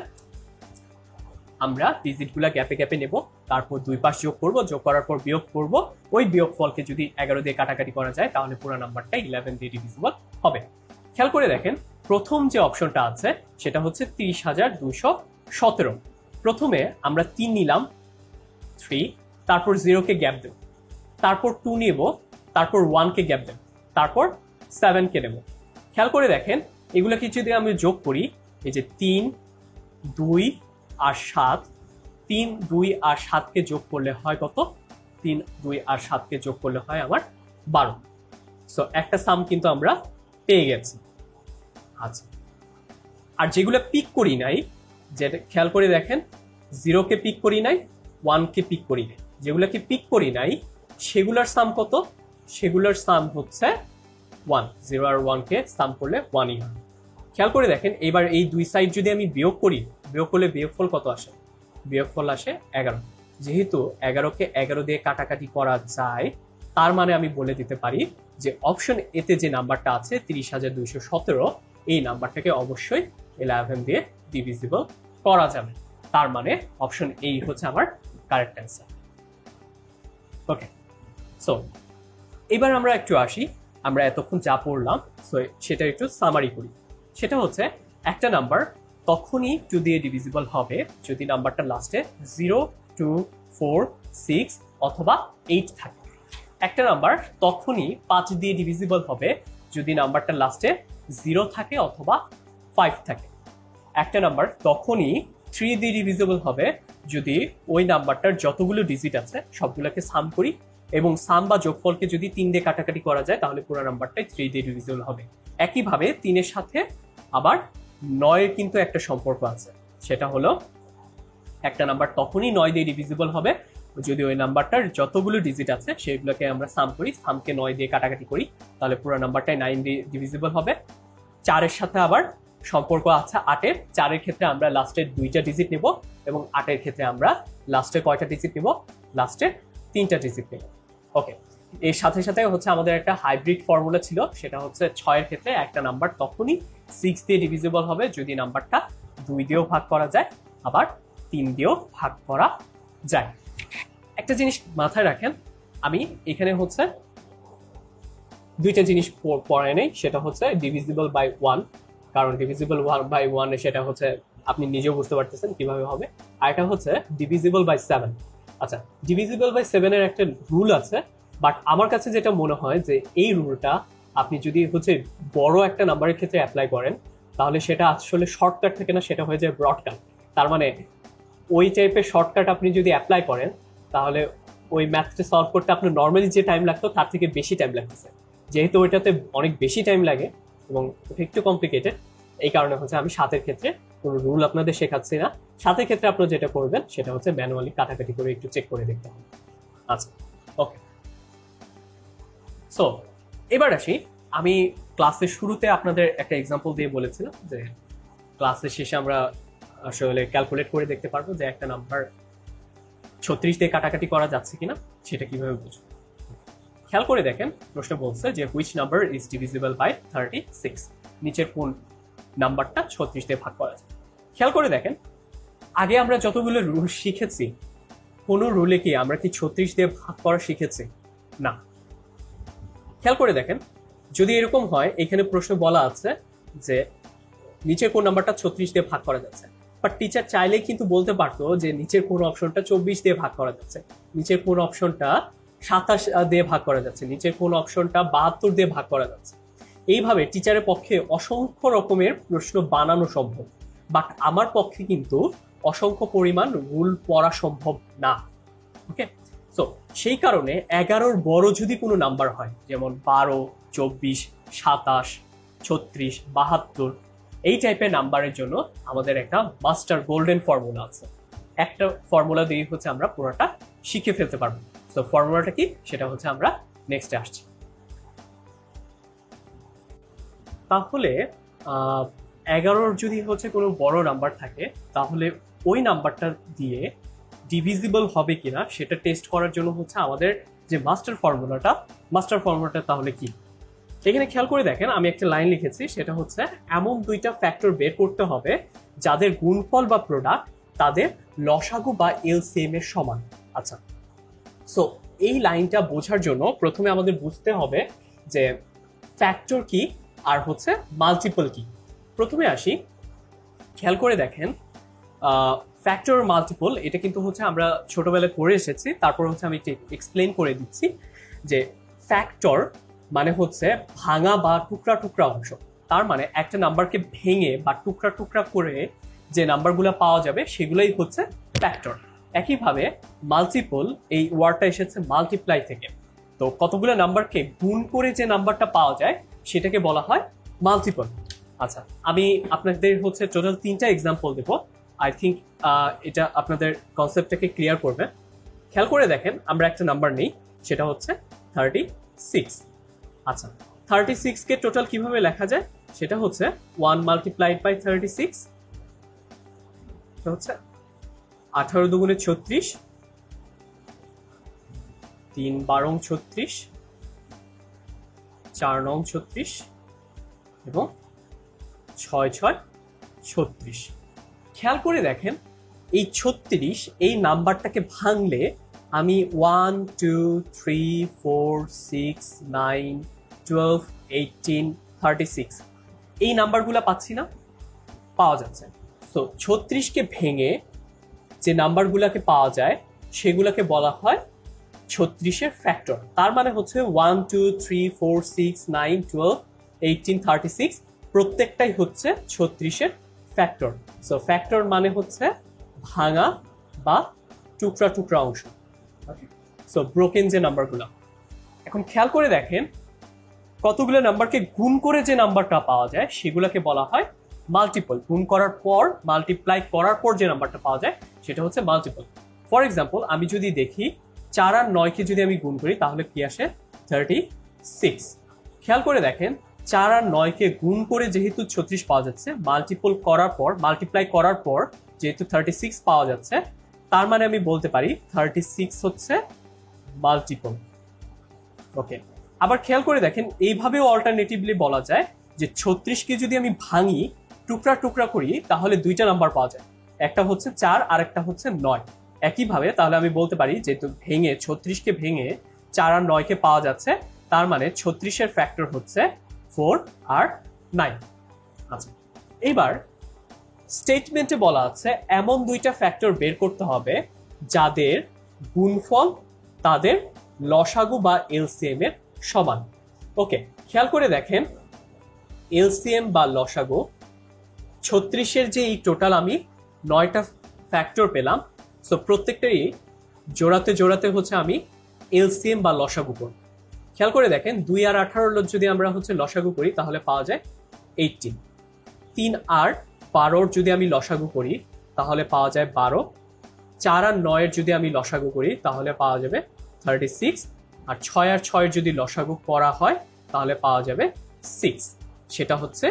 আমরা ডিজিটগুলা গ্যাপে গ্যাপে নেব, তারপর দুই পাশ যোগ করব, যোগ করার পর বিয়োগ করব। ওই বিয়োগফলকে যদি 11 দিয়ে কাটাকাটি করা যায় তাহলে পুরো নাম্বারটা 11 দিয়ে ডিভিজিবল হবে। খেয়াল করে দেখেন, প্রথম যে অপশনটা আছে সেটা হচ্ছে 30,217। প্রথমে আমরা 3 নিলাম, 3, তারপর 0কে গ্যাপ দেব, তারপর 2 নেব, তারপর 1কে গ্যাপ দেব, তারপর 7কে নেব। খেয়াল করে দেখেন, এগুলোকে যদি আমি যোগ করি, এই যে 3, 2 আর 7, 3, 2 আর 7কে যোগ করলে হয় কত? 3, 2 আর 7কে যোগ করলে হয় আমার 12। সো একটা সাম কিন্তু আমরা পেয়ে গেছি। আচ্ছা, আর যেগুলো পিক করি নাই, যেটা খেয়াল করে দেখেন, 0কে পিক করি নাই, 1কে পিক করি নাই, যেগুলোকে পিক করি নাই সেগুলোর সাম কত? সেগুলোর সাম হচ্ছে 1। 0 আর 1কে সাম করলে 1ই হয়। খেয়াল করে দেখেন, এবার এই দুই সাইড যদি আমি বিয়োগ করি, বিয়োগ করলে বিয়োগফল কত আসে? বিয়োগফল আসে 11। যেহেতু 11কে 11 দিয়ে কাটাকাটি করা যায়, তার মানে আমি বলে দিতে পারি যে অপশন এতে যে নাম্বারটা আছে 30,217, এই নাম্বারটাকে অবশ্যই 11 দিয়ে ডিভিজিবল করা যাবে। তার মানে অপশন এই হচ্ছে আমার কারেক্ট অ্যান্সার। ওকে, সো এবার আমরা একটু আসি, আমরা এতক্ষণ যা পড়লাম সো সেটা একটু সামারি করি। সেটা হচ্ছে একটা নাম্বার তখনই 2 দিয়ে ডিভিজিবল হবে যদি নাম্বারটা লাস্টে 0, 2, 4, 6 অথবা 8 থাকে। একটা নাম্বার তখনই 5 দিয়ে ডিভিজিবল হবে যদি নাম্বারটা লাস্টে 0 থাকে অথবা 5 থাকে। একটা নাম্বার তখনই 3 দিয়ে ডিভিজিবল হবে যদি ওই নাম্বারটার যতগুলো ডিজিট আছে সবগুলোকে সাম করি, এবং সাম বা যোগফলকে যদি 3 দিয়ে কাটাকাটি করা যায় তাহলে পুরো নাম্বারটাই 3 দিয়ে ডিভিজিবল হবে। একইভাবে 3 এর সাথে আবার 9 এর কিন্তু একটা সম্পর্ক আছে, সেটা হলো একটা নাম্বার তখনই 9 দিয়ে ডিভিজিবল হবে যদি ওই নাম্বারটার যতগুলো ডিজিট আছে সেগুলোকে আমরা সাম করি, সামকে 9 দিয়ে কাটাকাটি করি, তাহলে পুরো নাম্বারটাই 9 দিয়ে ডিভিজিবল হবে। 4 এর সাথে আবার সম্পর্ক আছে 8 এর, 4 এর ক্ষেত্রে আমরা লাস্টের 2টা ডিজিট নেব, এবং 8 এর ক্ষেত্রে আমরা লাস্টে কয়টা ডিজিট নেব? লাস্টে 3টা ডিজিট নেব। ওকে, এর সাথে সাথে হচ্ছে আমাদের একটা হাইব্রিড ফর্মুলা ছিল, সেটা হচ্ছে 6 এর ক্ষেত্রে একটা নাম্বার তখনই 6 দিয়ে ডিভিজিবল হবে যদি নাম্বারটা 2 দিয়েও ভাগ করা যায় আবার 3 দিয়েও ভাগ করা যায়। একটা জিনিস মাথায় রাখেন, আমি এখানে হচ্ছে দুইটা জিনিস পড়ে নেই, সেটা হচ্ছে ডিভিজিবল বাই 1, কারণ ডিভিজিবল বাই 1 সেটা হচ্ছে আপনি নিজেও বুঝতে পারতেছেন কিভাবে হবে। আর এটা হচ্ছে ডিভিজিবল বাই 7। আচ্ছা, ডিভিজিবল বাই 7 এর একটা রুল আছে, বাট আমার কাছে যেটা মনে হয় যে এই রুলটা আপনি যদি হচ্ছে বড় একটা নাম্বারের ক্ষেত্রে অ্যাপ্লাই করেন তাহলে সেটা আসলে শর্টকাট থাকে না, সেটা হয়ে যায় ব্রডকাট। তার মানে ওই টাইপের শর্টকাট আপনি যদি অ্যাপ্লাই করেন তাহলে ওই ম্যাথটা সলভ করতে আপনার নর্মালি যে টাইম লাগতো তার থেকে বেশি টাইম লাগতেছে। যেহেতু ওইটাতে অনেক বেশি টাইম লাগে এবং একটু কমপ্লিকেটেড, এই কারণে হচ্ছে আমি 7 ক্ষেত্রে কোনো রুল আপনাদের শেখাচ্ছি না। 7 ক্ষেত্রে আপনারা যেটা করবেন সেটা হচ্ছে ম্যানুয়ালি কাটাকাটি করে একটু চেক করে দেখতে হবে। আচ্ছা, ওকে। সো এবার আসি, আমি ক্লাসের শুরুতে আপনাদের একটা এক্সাম্পল দিয়ে বলেছিলাম যে ক্লাসের শেষে আমরা আসলে ক্যালকুলেট করে দেখতে পারবো যে একটা নাম্বার 36 দিয়ে কাটাকাটি করা যাচ্ছে কিনা, সেটা কিভাবে বুঝবো। খেয়াল করে দেখেন, প্রশ্ন বলছে যে which number is divisible by 36, নিচের কোন নাম্বারটা 36 দিয়ে ভাগ করা যায়। খেয়াল করে দেখেন, আগে আমরা যতগুলো রুল শিখেছি কোনো রুলে কি আমরা কি 36 দিয়ে ভাগ করা শিখেছি? না। খেয়াল করে দেখেন, যদি এরকম হয় এখানে প্রশ্ন বলা আছে যে নিচের কোন নাম্বারটা 36 দিয়ে ভাগ করা যাচ্ছে, বাট টিচার চাইলেই কিন্তু বলতে পারতো যে নিচের কোন অপশনটা 24 দিয়ে ভাগ করা যাচ্ছে, নিচের কোন অপশনটা 27 দিয়ে ভাগ করা যাচ্ছে, নিচের কোন অপশনটা 72 দিয়ে ভাগ করা যাচ্ছে। এইভাবে টিচারের পক্ষে অসংখ্য রকমের প্রশ্ন বানানো সম্ভব, বাট আমার পক্ষে কিন্তু অসংখ্য পরিমাণ রুল পড়া সম্ভব না। ওকে, সো সেই কারণে 11-র বড় যদি কোনো নাম্বার হয়, যেমন 12, 24, 27, 36, 72, এই টাইপের নাম্বারের জন্য আমাদের একটা মাস্টার গোল্ডেন ফর্মুলা আছে। একটা ফর্মুলা দিয়ে হচ্ছে আমরা পুরোটা শিখে ফেলতে পারবো। সো ফর্মুলাটা কি, সেটা হচ্ছে আমরা নেক্সটে আসছি। তাহলে 11-র যদি হচ্ছে কোনো বড় নাম্বার থাকে তাহলে ওই নাম্বারটা দিয়ে ডিভিজিবল হবে কিনা সেটা টেস্ট করার জন্য হচ্ছে আমাদের যে মাস্টার ফর্মুলাটা তাহলে কি। এখানে খেয়াল করে দেখেন, আমি একটা লাইন লিখেছি, সেটা হচ্ছে এমন দুইটা ফ্যাক্টর বের করতে হবে যাদের গুণফল বা প্রোডাক্ট তাদের লসাগু বা এলসিএম এর সমান। আচ্ছা, সো এই লাইনটা বোঝার জন্য প্রথমে আমাদের বুঝতে হবে যে ফ্যাক্টর কি আর হচ্ছে মাল্টিপল কি। প্রথমে আসি, খেয়াল করে দেখেন, ফ্যাক্টর মাল্টিপল এটা কিন্তু হচ্ছে আমরা ছোটবেলায় পড়ে এসেছি, তারপর হচ্ছে আমি এক্সপ্লেন করে দিচ্ছি যে ফ্যাক্টর মানে হচ্ছে ভাঙা বা টুকরা টুকরা অংশ। তার মানে একটা নাম্বারকে ভেঙে বা টুকরা টুকরা করে যে নাম্বারগুলো পাওয়া যাবে সেগুলোই হচ্ছে ফ্যাক্টর। একইভাবে মাল্টিপল এই ওয়ার্ডটা এসেছে মাল্টিপ্লাই থেকে, তো কতগুলো নাম্বারকে গুণ করে যে নাম্বারটা পাওয়া যায় সেটাকে বলা হয় মাল্টিপল। আচ্ছা, আমি আপনাদের হচ্ছে টোটাল 3টা এক্সাম্পল দেবো, আই থিঙ্ক এটা আপনাদের কনসেপ্টটাকে ক্লিয়ার করবে। খেয়াল করে দেখেন, আমরা একটা নাম্বার নেই, সেটা হচ্ছে 36। আচ্ছা, 36 কে টোটাল কিভাবে লেখা যায়, সেটা হচ্ছে 1 মাল্টিপ্লাইড বাই 36, এটা হচ্ছে 18 দুগুণে 36, 3 12 36, 4 9 36 এবং 6 6 36। খেয়াল করে দেখেন, এই 36 এই নাম্বারটাকে ভাঙলে আমি 1 2 3 4 6 9 12 18 36 এই নাম্বারগুলো পাচ্ছি না, পাওয়া যাচ্ছে। তো 36কে ভেঙে যে নাম্বারগুলোকে পাওয়া যায় সেগুলোকে বলা হয় 36-এর ফ্যাক্টর। তার মানে হচ্ছে 1 2 3 4 6 9 12 18 36 প্রত্যেকটাই হচ্ছে 36-এর ফ্যাক্টর। সো ফ্যাক্টর মানে হচ্ছে ভাঙা বা টুকরা টুকরা অংশ। সো ব্রোকেন যে নাম্বারগুলো। এখন খেয়াল করে দেখেন, কতগুলো নাম্বারকে গুণ করে যে নাম্বারটা পাওয়া যায় সেগুলোকে বলা হয় মাল্টিপল। গুণ করার পর মাল্টিপ্লাই করার পর যে নাম্বারটা পাওয়া যায় সেটা হচ্ছে মাল্টিপল। ফর এক্সাম্পল, আমি যদি দেখি 4 আর 9-কে যদি আমি গুণ করি তাহলে কি আসে, 36। খেয়াল করে দেখেন, 4 আর 9-কে গুণ করে যেহেতু 36 পাওয়া যাচ্ছে, মাল্টিপ্লাই করার পর যেহেতু 36 পাওয়া যাচ্ছে, তার মানে আমি বলতে পারি 36 হচ্ছে মাল্টিপল। ওকে, আবার খেয়াল করে দেখেন, এইভাবেও অল্টারনেটিভলি বলা যায় যে 36-কে যদি আমি ভাঙি, টুকরা টুকরা করি, তাহলে দুইটা নাম্বার পাওয়া যায়, একটা হচ্ছে 4 আর একটা হচ্ছে 9। একইভাবে তাহলে আমি বলতে পারি যেহেতু 36-কে ভেঙে 4 আর 9-কে পাওয়া যাচ্ছে, তার মানে 36-এর ফ্যাক্টর হচ্ছে 4 আর 9। আচ্ছা, এবার স্টেটমেন্টে বলা আছে এমন দুইটা ফ্যাক্টর বের করতে হবে যাদের গুণফল তাদের লসাগু বা এলসিএম এর সমান। ওকে, খেয়াল করে দেখেন এলসিএম বা লসাগু 36-এর যে এই টোটাল আমি 9টা ফ্যাক্টর পেলাম, সো প্রত্যেকটারই জোড়াতে জোড়াতে হচ্ছে আমি এলসিএম বা লসাগু করব। খেয়াল করে দেখেন 2 আর 18 যদি আমরা হচ্ছে লসাগু করি তাহলে পাওয়া যায় 18। 3 আর 12 যদি আমি লসাগু করি তাহলে পাওয়া যায় 12। 4 আর 9 যদি আমি লসাগু করি তাহলে পাওয়া যাবে 36। আর 6 আর 6 যদি লসাগু করা হয় তাহলে পাওয়া যাবে 6, সেটা হচ্ছে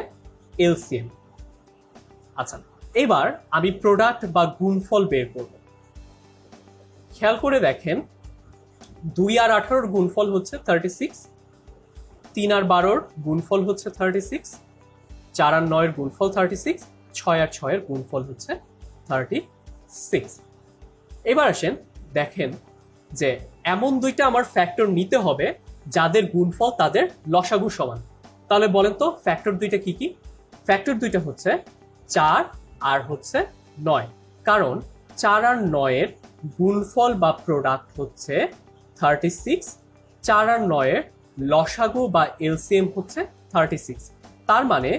এলসিএম। আচ্ছা, এবার আমি প্রোডাক্ট বা গুণফল বের করব। খেয়াল করে দেখেন 2 আর 18 গুণফল হচ্ছে 36, 3 আর 12 গুণফল হচ্ছে 36, 4 আর 9 গুণফল 36, 6 আর 6 গুণফল হচ্ছে 36। এবার আসেন দেখেন যে এমন দুইটা আমার ফ্যাক্টর নিতে হবে যাদের গুণফল তাদের লসাগু সমান। তাহলে বলেন তো ফ্যাক্টর দুইটা কি কি? ফ্যাক্টর দুইটা হচ্ছে 4 আর হচ্ছে 9, কারণ 4 আর 9 গুণফল বা প্রোডাক্ট হচ্ছে 36, 4 আর 9 লসাগু বা এলসিএম হচ্ছে 36। তার মানে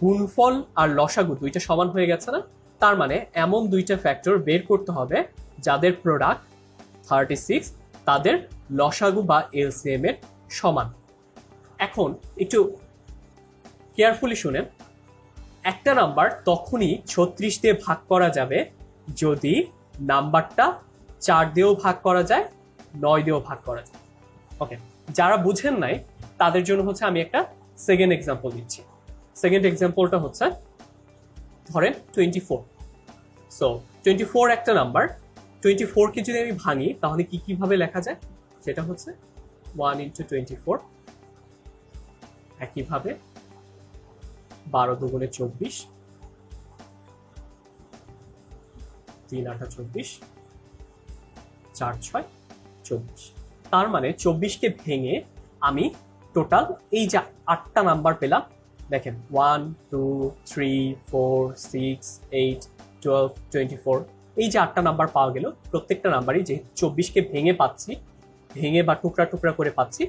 গুণফল আর লসাগু দুইটা সমান হয়ে গেছে না? তার মানে এমন দুইটা ফ্যাক্টর বের করতে হবে যাদের প্রোডাক্ট 36 তাদের লসাগু বা এলসিএম এর সমান। এখন একটু কেয়ারফুলি শুনেন, একটা নাম্বার তখনই 36 দিয়ে ভাগ করা যাবে যদি নাম্বারটা 4 দিয়েও ভাগ করা যায়, 9 দিয়েও ভাগ করা যায়। ওকে, যারা বুঝেন নাই তাদের জন্য হচ্ছে আমি একটা সেকেন্ড এক্সাম্পল দিচ্ছি। সেকেন্ড এক্সাম্পলটা হচ্ছে ধরেন 24। সো 24 একটা নাম্বার, 24 কে যদি আমি ভাঙি তাহলে কি কিভাবে লেখা যায়? সেটা হচ্ছে 1 × 24, একইভাবে 12 দুগুণে 24, 3 × 8 = 24, 4 × 6 = 24। তার মানে 24কে ভেঙে আমি টোটাল এই যে 8টা নাম্বার পেলাম, দেখেন 1 2 3 4 6 8 12 24, এই যে 8টা নাম্বার পাওয়া গেল। প্রত্যেকটা নাম্বারই যে 24কে ভেঙে পাচ্ছি, ভেঙে বা টুকরা টুকরা করে পাচ্ছি,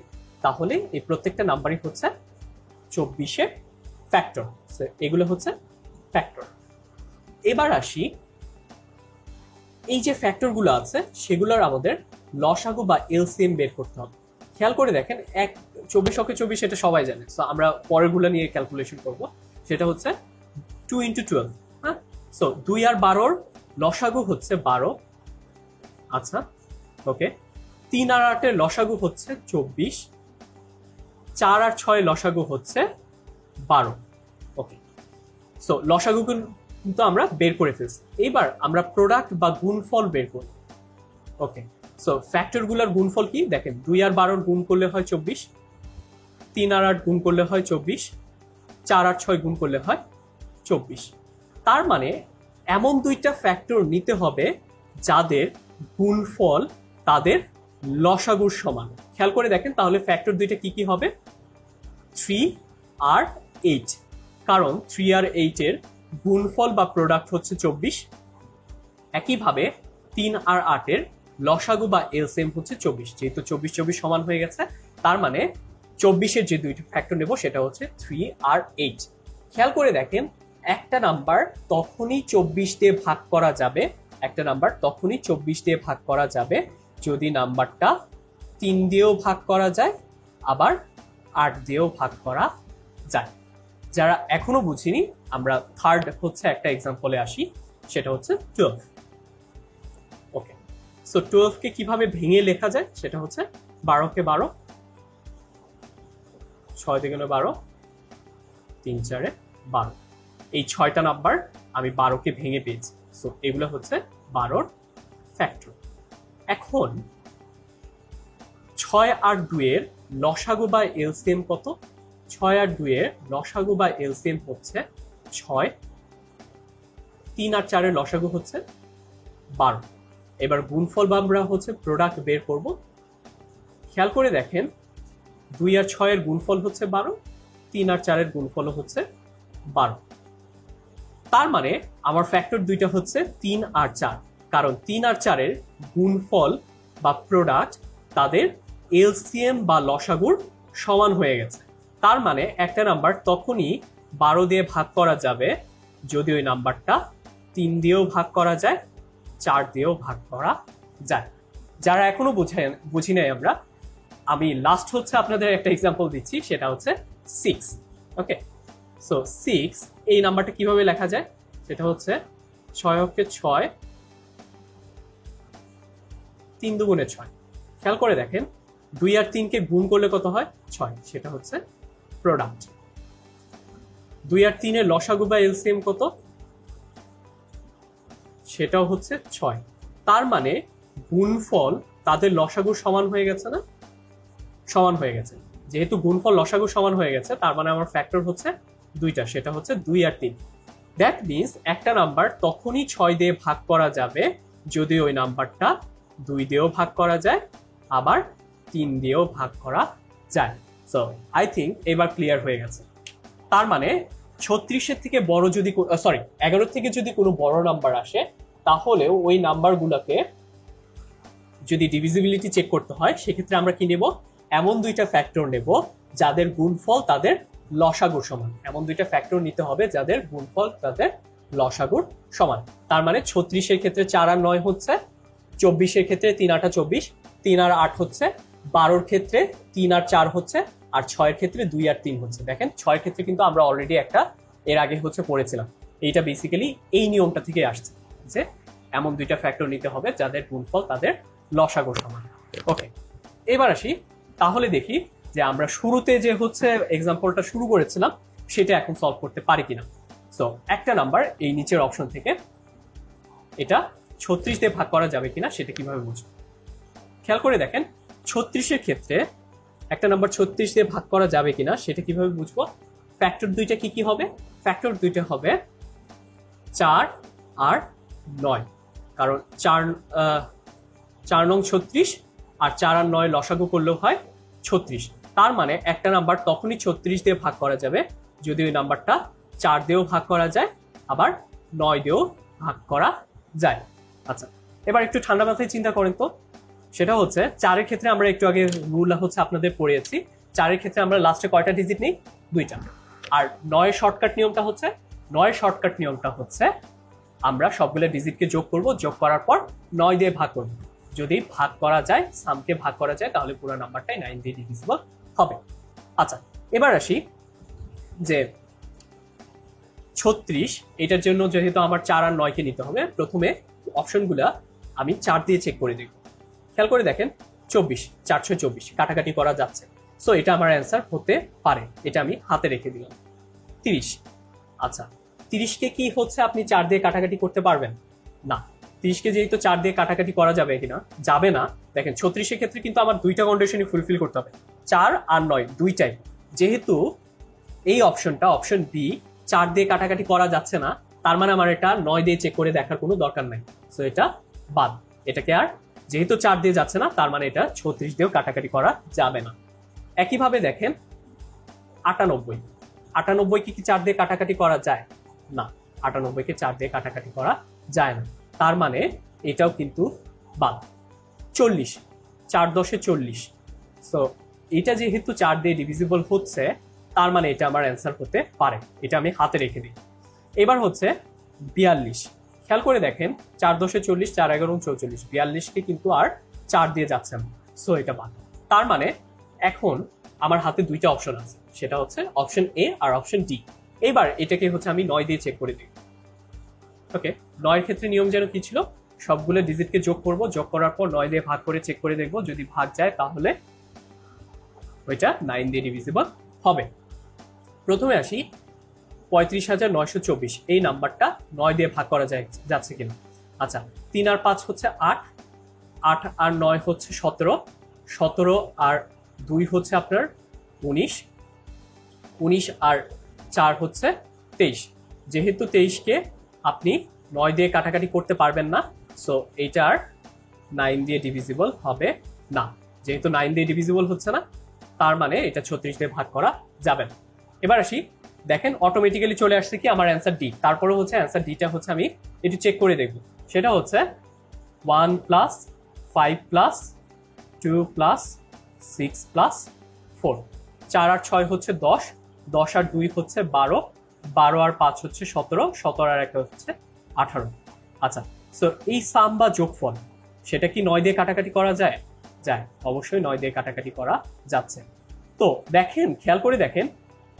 তাহলে এই প্রত্যেকটা নাম্বারই হচ্ছে 24-এর ফ্যাক্টর। এগুলো হচ্ছে ফ্যাক্টর। এবার আসি এই যে ফ্যাক্টরগুলো আছে সেগুলোর আমাদের লসাগু বা এলসিএম বের করতে হবে। খেয়াল করে দেখেন 24 এটা সবাই জানে, সো আমরা পরেরগুলো নিয়ে ক্যালকুলেশন করব। সেটা হচ্ছে 2 × 12। হ্যাঁ, সো 2 আর 12 লসাগু হচ্ছে 12। আচ্ছা, ওকে। 3 আর 8 লসাগু হচ্ছে 24, 4 আর 6 লসাগু হচ্ছে 12। ওকে, সো লসাগু কিন্তু আমরা বের করে ফেলছি। এবার আমরা প্রোডাক্ট বা গুণফল বের করব। ওকে, সো ফ্যাক্টরগুলোর গুণফল কি দেখেন, 2 আর 12 গুণ করলে হয় 24, 3 আর 8 গুণ করলে হয় 24, 4 আর 6 গুণ করলে হয় 24। তার মানে এমন দুইটা ফ্যাক্টর নিতে হবে যাদের গুণফল তাদের লসাগুর সমান। খেয়াল করে দেখেন তাহলে ফ্যাক্টর দুইটা কি কি হবে? 3 আর 8, কারণ 3 আর 8 এর গুণফল বা প্রোডাক্ট হচ্ছে 24। একইভাবে 3 আর 8 এর লসাগু বা এলসিএম হচ্ছে 24। যেহেতু 24 24 সমান হয়ে গেছে, তার মানে 24-এর যে দুইটা ফ্যাক্টর নেব সেটা হচ্ছে 3 আর 8। খেয়াল করে দেখেন একটা নাম্বার তখনই 24 দিয়ে ভাগ করা যাবে, একটা নাম্বার তখনই 24 দিয়ে ভাগ করা যাবে যদি নাম্বারটা 3 দিয়েও ভাগ করা যায়, আবার 8 দিয়েও ভাগ করা যায়। যারা এখনো বুঝিনি, আমরা থার্ড হচ্ছে একটা এক্সাম্পলে আসি, সেটা হচ্ছে 12। ওকে, সো 12কে কিভাবে ভেঙে লেখা যায় সেটা হচ্ছে 12কে 12, 6 × 12, 3 × 4 = 12। এই 6টা নাম্বার আমি 12কে ভেঙে পেয়েছি। সো এগুলো হচ্ছে 12-র ফ্যাক্টর। এখন 6 আর 2 এর লসাগু বা এলসিএম কত? 6 আর 2 এর লসাগু বা এলসিএম হচ্ছে 6, 3 আর 4 এর লসাগু হচ্ছে 12। এবার গুণফল বা আমরা হচ্ছে প্রোডাক্ট বের করব। খেয়াল করে দেখেন 2 আর 6 এর গুণফল হচ্ছে 12, 3 আর 4 এর গুণফল হচ্ছে 12। তার মানে আমার ফ্যাক্টর দুইটা হচ্ছে 3 আর 4, কারণ 3 আর 4 এর গুণফল বা প্রোডাক্ট তাদের এলসিএম বা লসাগুর সমান হয়ে গেছে। তার মানে একটা নাম্বার তখনই 12 দিয়ে ভাগ করা যাবে যদি ওই নাম্বারটা 3 দিয়েও ভাগ করা যায়, 4 দিয়েও ভাগ করা যায়। যারা এখনো বুঝি নাই আমি লাস্ট হচ্ছে আপনাদের একটা এক্সাম্পল দিচ্ছি, সেটা হচ্ছে 6। ওকে, সো 6 এই নাম্বারটা কিভাবে লেখা যায়, সেটা হচ্ছে 6 অক্ষে 6, 3 দুগুণে 6। খেয়াল করে দেখেন 2 আর 3 কে গুণ করলে কত হয়, 6, সেটা হচ্ছে প্রোডাক্ট। 2 আর 3 এর লসাগু বা এলসিএম কত, সেটাও হচ্ছে 6। তার মানে গুণফল তাদের লসাগু সমান হয়ে গেছে না, সমান হয়ে গেছে। যেহেতু গুণফল লসাগু সমান হয়ে গেছে, তার মানে আমার ফ্যাক্টর হচ্ছে দুইটা, সেটা হচ্ছে 2 আর 3। দ্যাট মিনস একটা নাম্বার তখনই 6 দিয়ে ভাগ করা যাবে যদি ওই নাম্বারটা 2 দিয়েও ভাগ করা যায়, আবার 3 দিয়েও ভাগ করা যায়। সো আই থিঙ্ক এবার ক্লিয়ার হয়ে গেছে। তার মানে 36-এর থেকে বড় যদি 11 থেকে যদি কোনো বড় নাম্বার আসে, তাহলেও ওই নাম্বারগুলোকে যদি ডিভিজিবিলিটি চেক করতে হয়, সেক্ষেত্রে আমরা কি নেব, এমন দুইটা ফ্যাক্টর নেব যাদের গুণফল তাদের লসাগুর সমান। এমন দুইটা ফ্যাক্টর নিতে হবে যাদের গুণফল তাদের লসাগুর সমান। তার মানে 36-এর ক্ষেত্রে 4 আর 9 হচ্ছে, 24-এর ক্ষেত্রে 3 8 24, 3 আর 8 হচ্ছে, 12-র ক্ষেত্রে 3 আর 4 হচ্ছে, আর 6-এর ক্ষেত্রে 2 আর 3 হচ্ছে। দেখেন 6-এর ক্ষেত্রে কিন্তু আমরা অলরেডি একটা এর আগে হচ্ছে পড়েছিলাম। এইটা বেসিক্যালি এই নিয়মটা থেকে আসছে যে এমন দুইটা ফ্যাক্টর নিতে হবে যাদের গুণফল তাদের লসাগু সমান। ওকে, এবার আসি, তাহলে দেখি যে আমরা শুরুতে যে হচ্ছে এক্সাম্পলটা শুরু করেছিলাম সেটা এখন সলভ করতে পারি কিনা। সো একটা নাম্বার এই নিচের অপশন থেকে এটা 36 দিয়ে ভাগ করা যাবে কিনা সেটা কিভাবে বুঝবো, খেয়াল করে দেখেন 36-এর ক্ষেত্রে একটা নাম্বার 36 দিয়ে ভাগ করা যাবে কিনা সেটা কিভাবে বুঝবো। ফ্যাক্টর দুইটা কি কি হবে, ফ্যাক্টর দুইটা হবে 4 আর 9, কারণ 4 নং 36 আর 4 আর 9 লসাগু করলেও হয় 36। তার মানে একটা নাম্বার তখনই 36 দিয়ে ভাগ করা যাবে যদি ওই নাম্বারটা 4 দিয়েও ভাগ করা যায়, আবার 9 দিয়েও ভাগ করা যায়। আচ্ছা, এবার একটু ঠান্ডা মাথায় চিন্তা করেন তো, সেটা হচ্ছে 4-এর ক্ষেত্রে আমরা একটু আগে রুল হচ্ছে আপনাদের পড়িয়েছি, 4-এর ক্ষেত্রে আমরা লাস্টে কয়টা ডিজিট নিই, 2টা। আর 9-এর শর্টকাট নিয়মটা হচ্ছে, 9-এর শর্টকাট নিয়মটা হচ্ছে আমরা সবগুলো ডিজিটকে যোগ করব, যোগ করার পর 9 দিয়ে ভাগ করব। যদি ভাগ করা যায়, সামকে ভাগ করা যায়, তাহলে পুরো নাম্বারটাই 9 দিয়ে ডিভিজিবল হবে। আচ্ছা, এবার আসি যে 36, এটার জন্য যেহেতু আমার 4 আর 9 কে নিতে হবে, প্রথমে অপশনগুলা আমি 4 দিয়ে চেক করে দেখব। খেয়াল করে দেখেন 24, 424 কাটাকাটি করা যাচ্ছে, সো এটা আমার অ্যান্সার হতে পারে, এটা আমি হাতে রেখে দিলাম। 30, আচ্ছা 30-কে কি হচ্ছে আপনি 4 দিয়ে কাটাকাটি করতে পারবেন না, 30-কে যেহেতু 4 দিয়ে কাটাকাটি করা যাবে কিনা, যাবে না। দেখেন 36-এর ক্ষেত্রে কিন্তু আমার দুইটা কন্ডিশনই ফুলফিল করতে হবে, 4 আর 9 দুইটাই। যেহেতু এই অপশনটা অপশন বি 4 দিয়ে কাটাকাটি করা যাচ্ছে না, তার মানে আমার এটা 9 দিয়ে চেক করে দেখার কোনো দরকার নাই, সো এটা বাদ। এটাকে আর যেহেতু 4 দিয়ে যাচ্ছে না, তার মানে এটা 36 দিয়েও কাটাকাটি করা যাবে না। একইভাবে দেখেন 98, 98-কে কি 4 দিয়ে কাটাকাটি করা যায় না, 98-কে 4 দিয়ে কাটাকাটি করা যায় না, তার মানে এটাও কিন্তু বাদ। 40, 4 10 40, সো এটা যেহেতু 4 দিয়ে ডিভিজিবল হচ্ছে, তার মানে এটা আমার অ্যান্সার হতে পারে, এটা আমি হাতে রেখে দিই। এবার হচ্ছে 42, খেয়াল করে দেখেন 4 10 40, 4 11 44, 42-কে কিন্তু আর 4 দিয়ে যাচ্ছে না, সো এটা বাদ। তার মানে এখন আমার হাতে দুইটা অপশন আছে, সেটা হচ্ছে অপশন এ আর অপশন ডি। এবার এটাকে হচ্ছে আমি 9 দিয়ে চেক করে দিই। ওকে, 9-এর ক্ষেত্রে নিয়ম যেন কি ছিল, সবগুলো ডিজিটকে যোগ করব, যোগ করার পর 9 দিয়ে ভাগ করে চেক করে দেখব, যদি ভাগ যায় তাহলে ওইটা 9 দিয়ে ডিভিজিবল হবে। প্রথমে আসি 35,924, এই নাম্বারটা 9 দিয়ে ভাগ করা যাচ্ছে কিনা। আচ্ছা, 3 আর 5 হচ্ছে 8, 8 আর 9 হচ্ছে 17, 17 আর 2 হচ্ছে আপনার 19, 19 আর 4 হচ্ছে 23। যেহেতু 23-কে আপনি 9 দিয়ে কাটাকাটি করতে পারবেন না, সো এইটার 9 দিয়ে ডিভিজিবল হবে না। যেহেতু 9 দিয়ে ডিভিজিবল হচ্ছে না, তার মানে এটা 36 দিয়ে ভাগ করা যাবে না। এবার আসি, দেখেন অটোমেটিক্যালি চলে আসছে কি আমার অ্যান্সার ডি। তারপরে হচ্ছে অ্যান্সার ডিটা হচ্ছে আমি একটু চেক করে দেখব, সেটা হচ্ছে 1 প্লাস 5 প্লাস 2 প্লাস 6 প্লাস 4, 4 আর 6 হচ্ছে 10, 10 আর 2 হচ্ছে 12, 12 আর 5 হচ্ছে 17, 17 আর 1 হচ্ছে 18। আচ্ছা, সো এই সাম বা যোগফল সেটা কি 9 দিয়ে কাটাকাটি করা যায়? যায়, অবশ্যই 9 দিয়ে কাটাকাটি করা যাচ্ছে। তো দেখেন, খেয়াল করে দেখেন,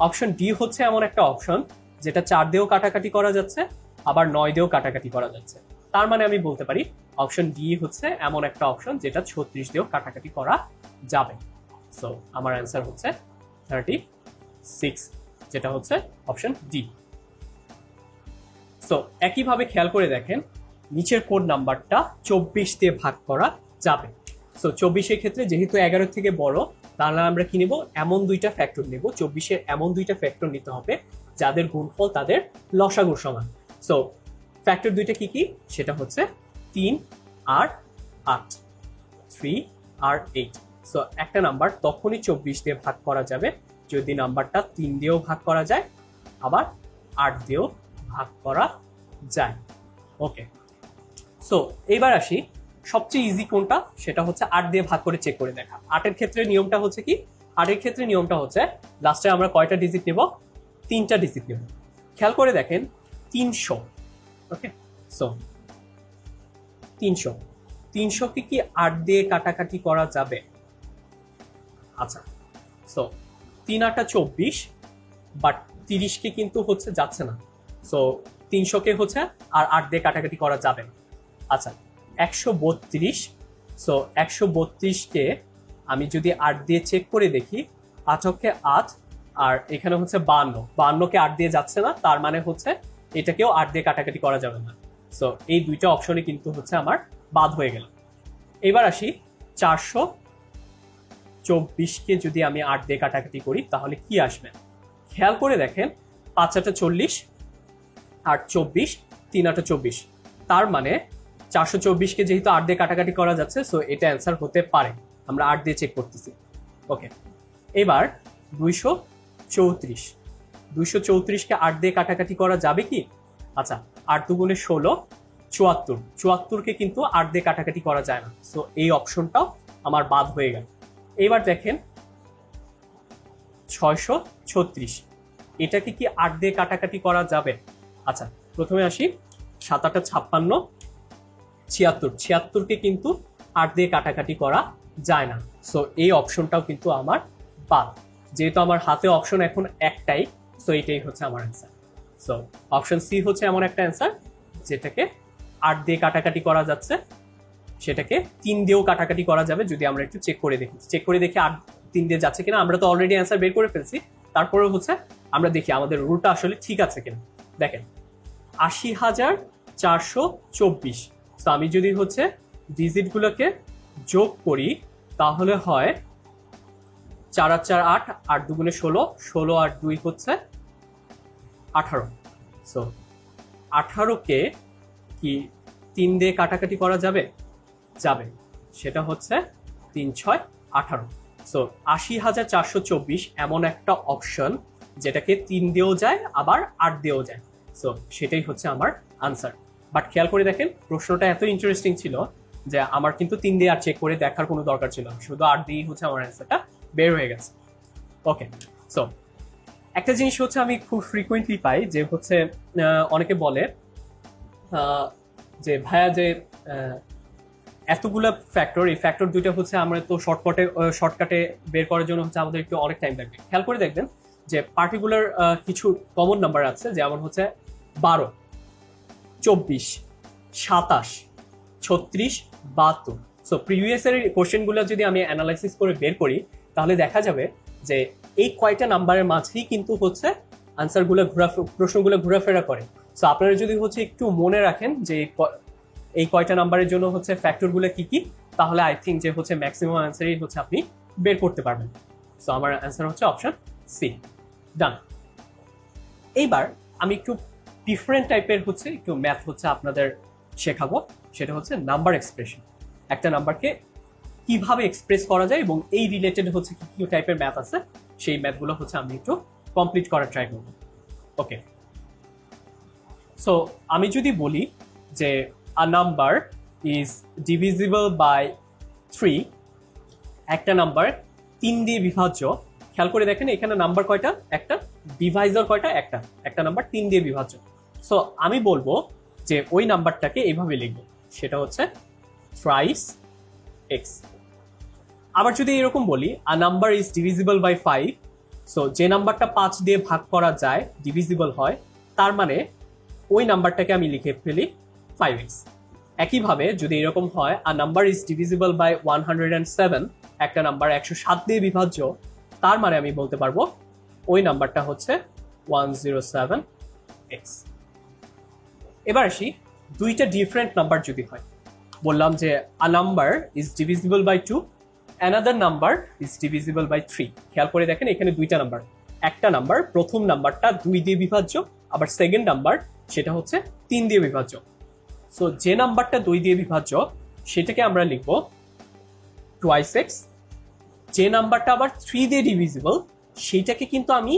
অপশন ডি হচ্ছে এমন একটা অপশন যেটা 4 দিয়েও কাটাকাটি করা যাচ্ছে, আবার 9 দিয়েও কাটাকাটি করা যাচ্ছে। তার মানে আমি বলতে পারি অপশন ডি হচ্ছে এমন একটা অপশন যেটা 36 দিয়েও কাটাকাটি করা যাবে। সো আমার অ্যান্সার হচ্ছে 36, যেটা হচ্ছে অপশন ডি। সো একইভাবে খেয়াল করে দেখেন, নিচের কোড নাম্বারটা 24 দিয়ে ভাগ করা যাবে। সো 24 ক্ষেত্রে যেহেতু 11 থেকে বড়, তাহলে আমরা কি নেব? এমন দুইটা ফ্যাক্টর নেব। 24 এমন দুইটা ফ্যাক্টর নিতে হবে যাদের গুণফল তাদের লসাগুর সমান। সো ফ্যাক্টর দুইটা কি কি? সেটা হচ্ছে 3 আর 8, 3 আর 8। সো একটা নাম্বার তখনই 24 দিয়ে ভাগ করা যাবে যদি নাম্বারটা 3 দিয়েও ভাগ করা যায়, আবার 8 দিয়েও ভাগ করা যায়। ওকে, সো এবার আসি, সবচেয়ে ইজি কোনটা? সেটা হচ্ছে 8 দিয়ে ভাগ করে চেক করে দেখা। 8 এর ক্ষেত্রে নিয়মটা হচ্ছে কি? 8 এর ক্ষেত্রে নিয়মটা হচ্ছে লাস্টে আমরা কয়টা ডিজিট নেব? 3টা ডিজিট নেব। খেয়াল করে দেখেন, 300। ওকে, সো 300 কে কি 8 দিয়ে কাটাকাটি করা যাবে? আচ্ছা, সো 3 8 24, বাট 30 কে কিন্তু হচ্ছে যাচ্ছে না। সো 300 কে হচ্ছে আর 8 দিয়ে কাটাকাটি করা যাবে না। আচ্ছা, 132। সো 132 কে আমি যদি 8 দিয়ে চেক করে দেখি, 8 8, আর এখানে হচ্ছে 52, 52 কে 8 দিয়ে যাচ্ছে না, তার মানে হচ্ছে এটাকেও 8 দিয়ে কাটাকাটি করা যাবে না। সো এই দুইটা অপশনে কিন্তু হচ্ছে আমার বাদ হয়ে গেল। এবার আসি, 424 কে যদি আমি 8 দিয়ে কাটাকাটি করি তাহলে কি আসবে? খেয়াল করে দেখেন, 5 8 40, 8 24, 3 8 24, তার মানে 424 কে যেহেতু 8 দিয়ে কাটাকাটি করা যাচ্ছে, সো এটা অ্যান্সার হতে পারে। আমরা 8 দিয়ে চেক করতেছি। ওকে, এবার 234, 234 কে 8 দিয়ে কাটাকাটি করা যাবে কি? আচ্ছা, 8 2 16, 74, 74 কে কিন্তু 8 দিয়ে কাটাকাটি করা যায় না। সো এই অপশনটাও আমার বাদ হয়ে গেল। এবার দেখেন 636, এটাকে কি 8 দিয়ে কাটাকাটি করা যাবে? আচ্ছা, প্রথমে আসি, 7 8 56, 76, 76 কে কিন্তু 8 দিয়ে কাটাকাটি করা যায় না। সো এই অপশনটাও কিন্তু আমার বাদ। যেহেতু আমার হাতে অপশন এখন একটাই, সো এটাই হচ্ছে আমার অ্যান্সার। সো অপশন সি হচ্ছে এমন একটা অ্যান্সার যেটাকে 8 দিয়ে কাটাকাটি করা যাচ্ছে, সেটাকে 3 দিয়েও কাটাকাটি করা যাবে যদি আমরা একটু চেক করে দেখি। 8 3 দিয়ে যাচ্ছে কিনা। আমরা তো অলরেডি অ্যান্সার বের করে ফেলছি, তারপরে হচ্ছে আমরা দেখি আমাদের রুলটা আসলে ঠিক আছে কিনা। দেখেন, 80,424। তো আমি যদি হচ্ছে ডিজিট গুলোকে যোগ করি তাহলে হয় 4 আর 4 8, 8 2 16, 16 আর 2 হচ্ছে 18। সো 18 কে কি 3 দিয়ে কাটাকাটি করা যাবে? যাবে, সেটা হচ্ছে 3 6 18। সো 80,424 এমন একটা অপশন যেটাকে 3 দিয়েও যায় আবার 8 দিয়েও যায়। সো সেটাই হচ্ছে আমার আনসার। বাট খেয়াল করে দেখেন, প্রশ্নটা এত ইন্টারেস্টিং ছিল যে আমার কিন্তু 3 দিয়ে আর চেক করে দেখার কোনো দরকার ছিল না, শুধু 8 দিয়েই হচ্ছে আমার অ্যান্সারটা বের হয়ে গেছে। ওকে, সো একটা জিনিস হচ্ছে আমি খুব ফ্রিকুয়েন্টলি পাই যে হচ্ছে অনেকে বলে যে ভাইয়া যে এতগুলা ফ্যাক্টর, এই ফ্যাক্টর দুইটা হচ্ছে আমরা তো শর্টকাটে বের করার জন্য হচ্ছে আমাদের একটু অনেক টাইম লাগবে। খেয়াল করে দেখবেন যে পার্টিকুলার কিছু কমন নাম্বার আছে, যেমন হচ্ছে 12, 24, 27, 36, 72। সো প্রিভিয়াস এর কোশ্চেনগুলো যদি আমি অ্যানালাইসিস করে বের করি তাহলে দেখা যাবে যে এই কয়টা নাম্বারের মাঝেই কিন্তু হচ্ছে আনসারগুলো প্রশ্নগুলো ঘোরাফেরা করে। সো আপনারা যদি হচ্ছে একটু মনে রাখেন যে এই কয়টা নাম্বারের জন্য হচ্ছে ফ্যাক্টরগুলো কি কি, তাহলে আই থিঙ্ক যে হচ্ছে ম্যাক্সিমাম অ্যান্সারই হচ্ছে আপনি বের করতে পারবেন। সো আমার অ্যান্সার হচ্ছে অপশন সি। ডান। এইবার আমি একটু ডিফারেন্ট টাইপের হচ্ছে একটু ম্যাথ হচ্ছে আপনাদের শেখাবো, সেটা হচ্ছে নাম্বার এক্সপ্রেশন। একটা নাম্বারকে কিভাবে এক্সপ্রেস করা যায় এবং এই রিলেটেড হচ্ছে কি কি টাইপের ম্যাথ আছে সেই ম্যাথগুলো হচ্ছে আমি একটু কমপ্লিট করার ট্রাই করব। ওকে, সো আমি যদি বলি যে a number is divisible by 3, একটা নাম্বার 3 দিয়ে বিভাজ্য। খেয়াল করে দেখেন এখানে নাম্বার কয়টা, একটা, ডিভাইজার কয়টা, একটা নাম্বার 3 দিয়ে বিভাজ্য। সো আমি বলবো যে ওই নাম্বারটাকে এইভাবে লিখবো, সেটা হচ্ছে থ্রাইস এক্স। আবার যদি এরকম বলি a number is divisible by 5, so যে নাম্বারটা 5 দিয়ে ভাগ করা যায়, ডিভিজিবল হয়, তার মানে ওই নাম্বারটাকে আমি লিখে ফেলি 5x। একইভাবে যদি এরকম হয় a number is divisible by 107, একটা নাম্বার 107 দিয়ে বিভাজ্য, তার মানে আমি বলতে পারবো ওই নাম্বারটা হচ্ছে 107x। এবার আসি দুইটা ডিফারেন্ট নাম্বার যদি হয়, বললাম যে a number is divisible by 2, another number is divisible by 3। খেয়াল করে দেখেন এখানে দুইটা নাম্বার, একটা নাম্বার প্রথম নাম্বারটা 2 দিয়ে বিভাজ্য, আবার সেকেন্ড নাম্বার সেটা হচ্ছে 3 দিয়ে বিভাজ্য। সো যে নাম্বারটা 2 দিয়ে বিভাজ্য সেটাকে আমরা লিখবো টুয়াইস এক্স। যে নাম্বারটা আবার 3 দিয়ে ডিভিজিবল সেটাকে কিন্তু আমি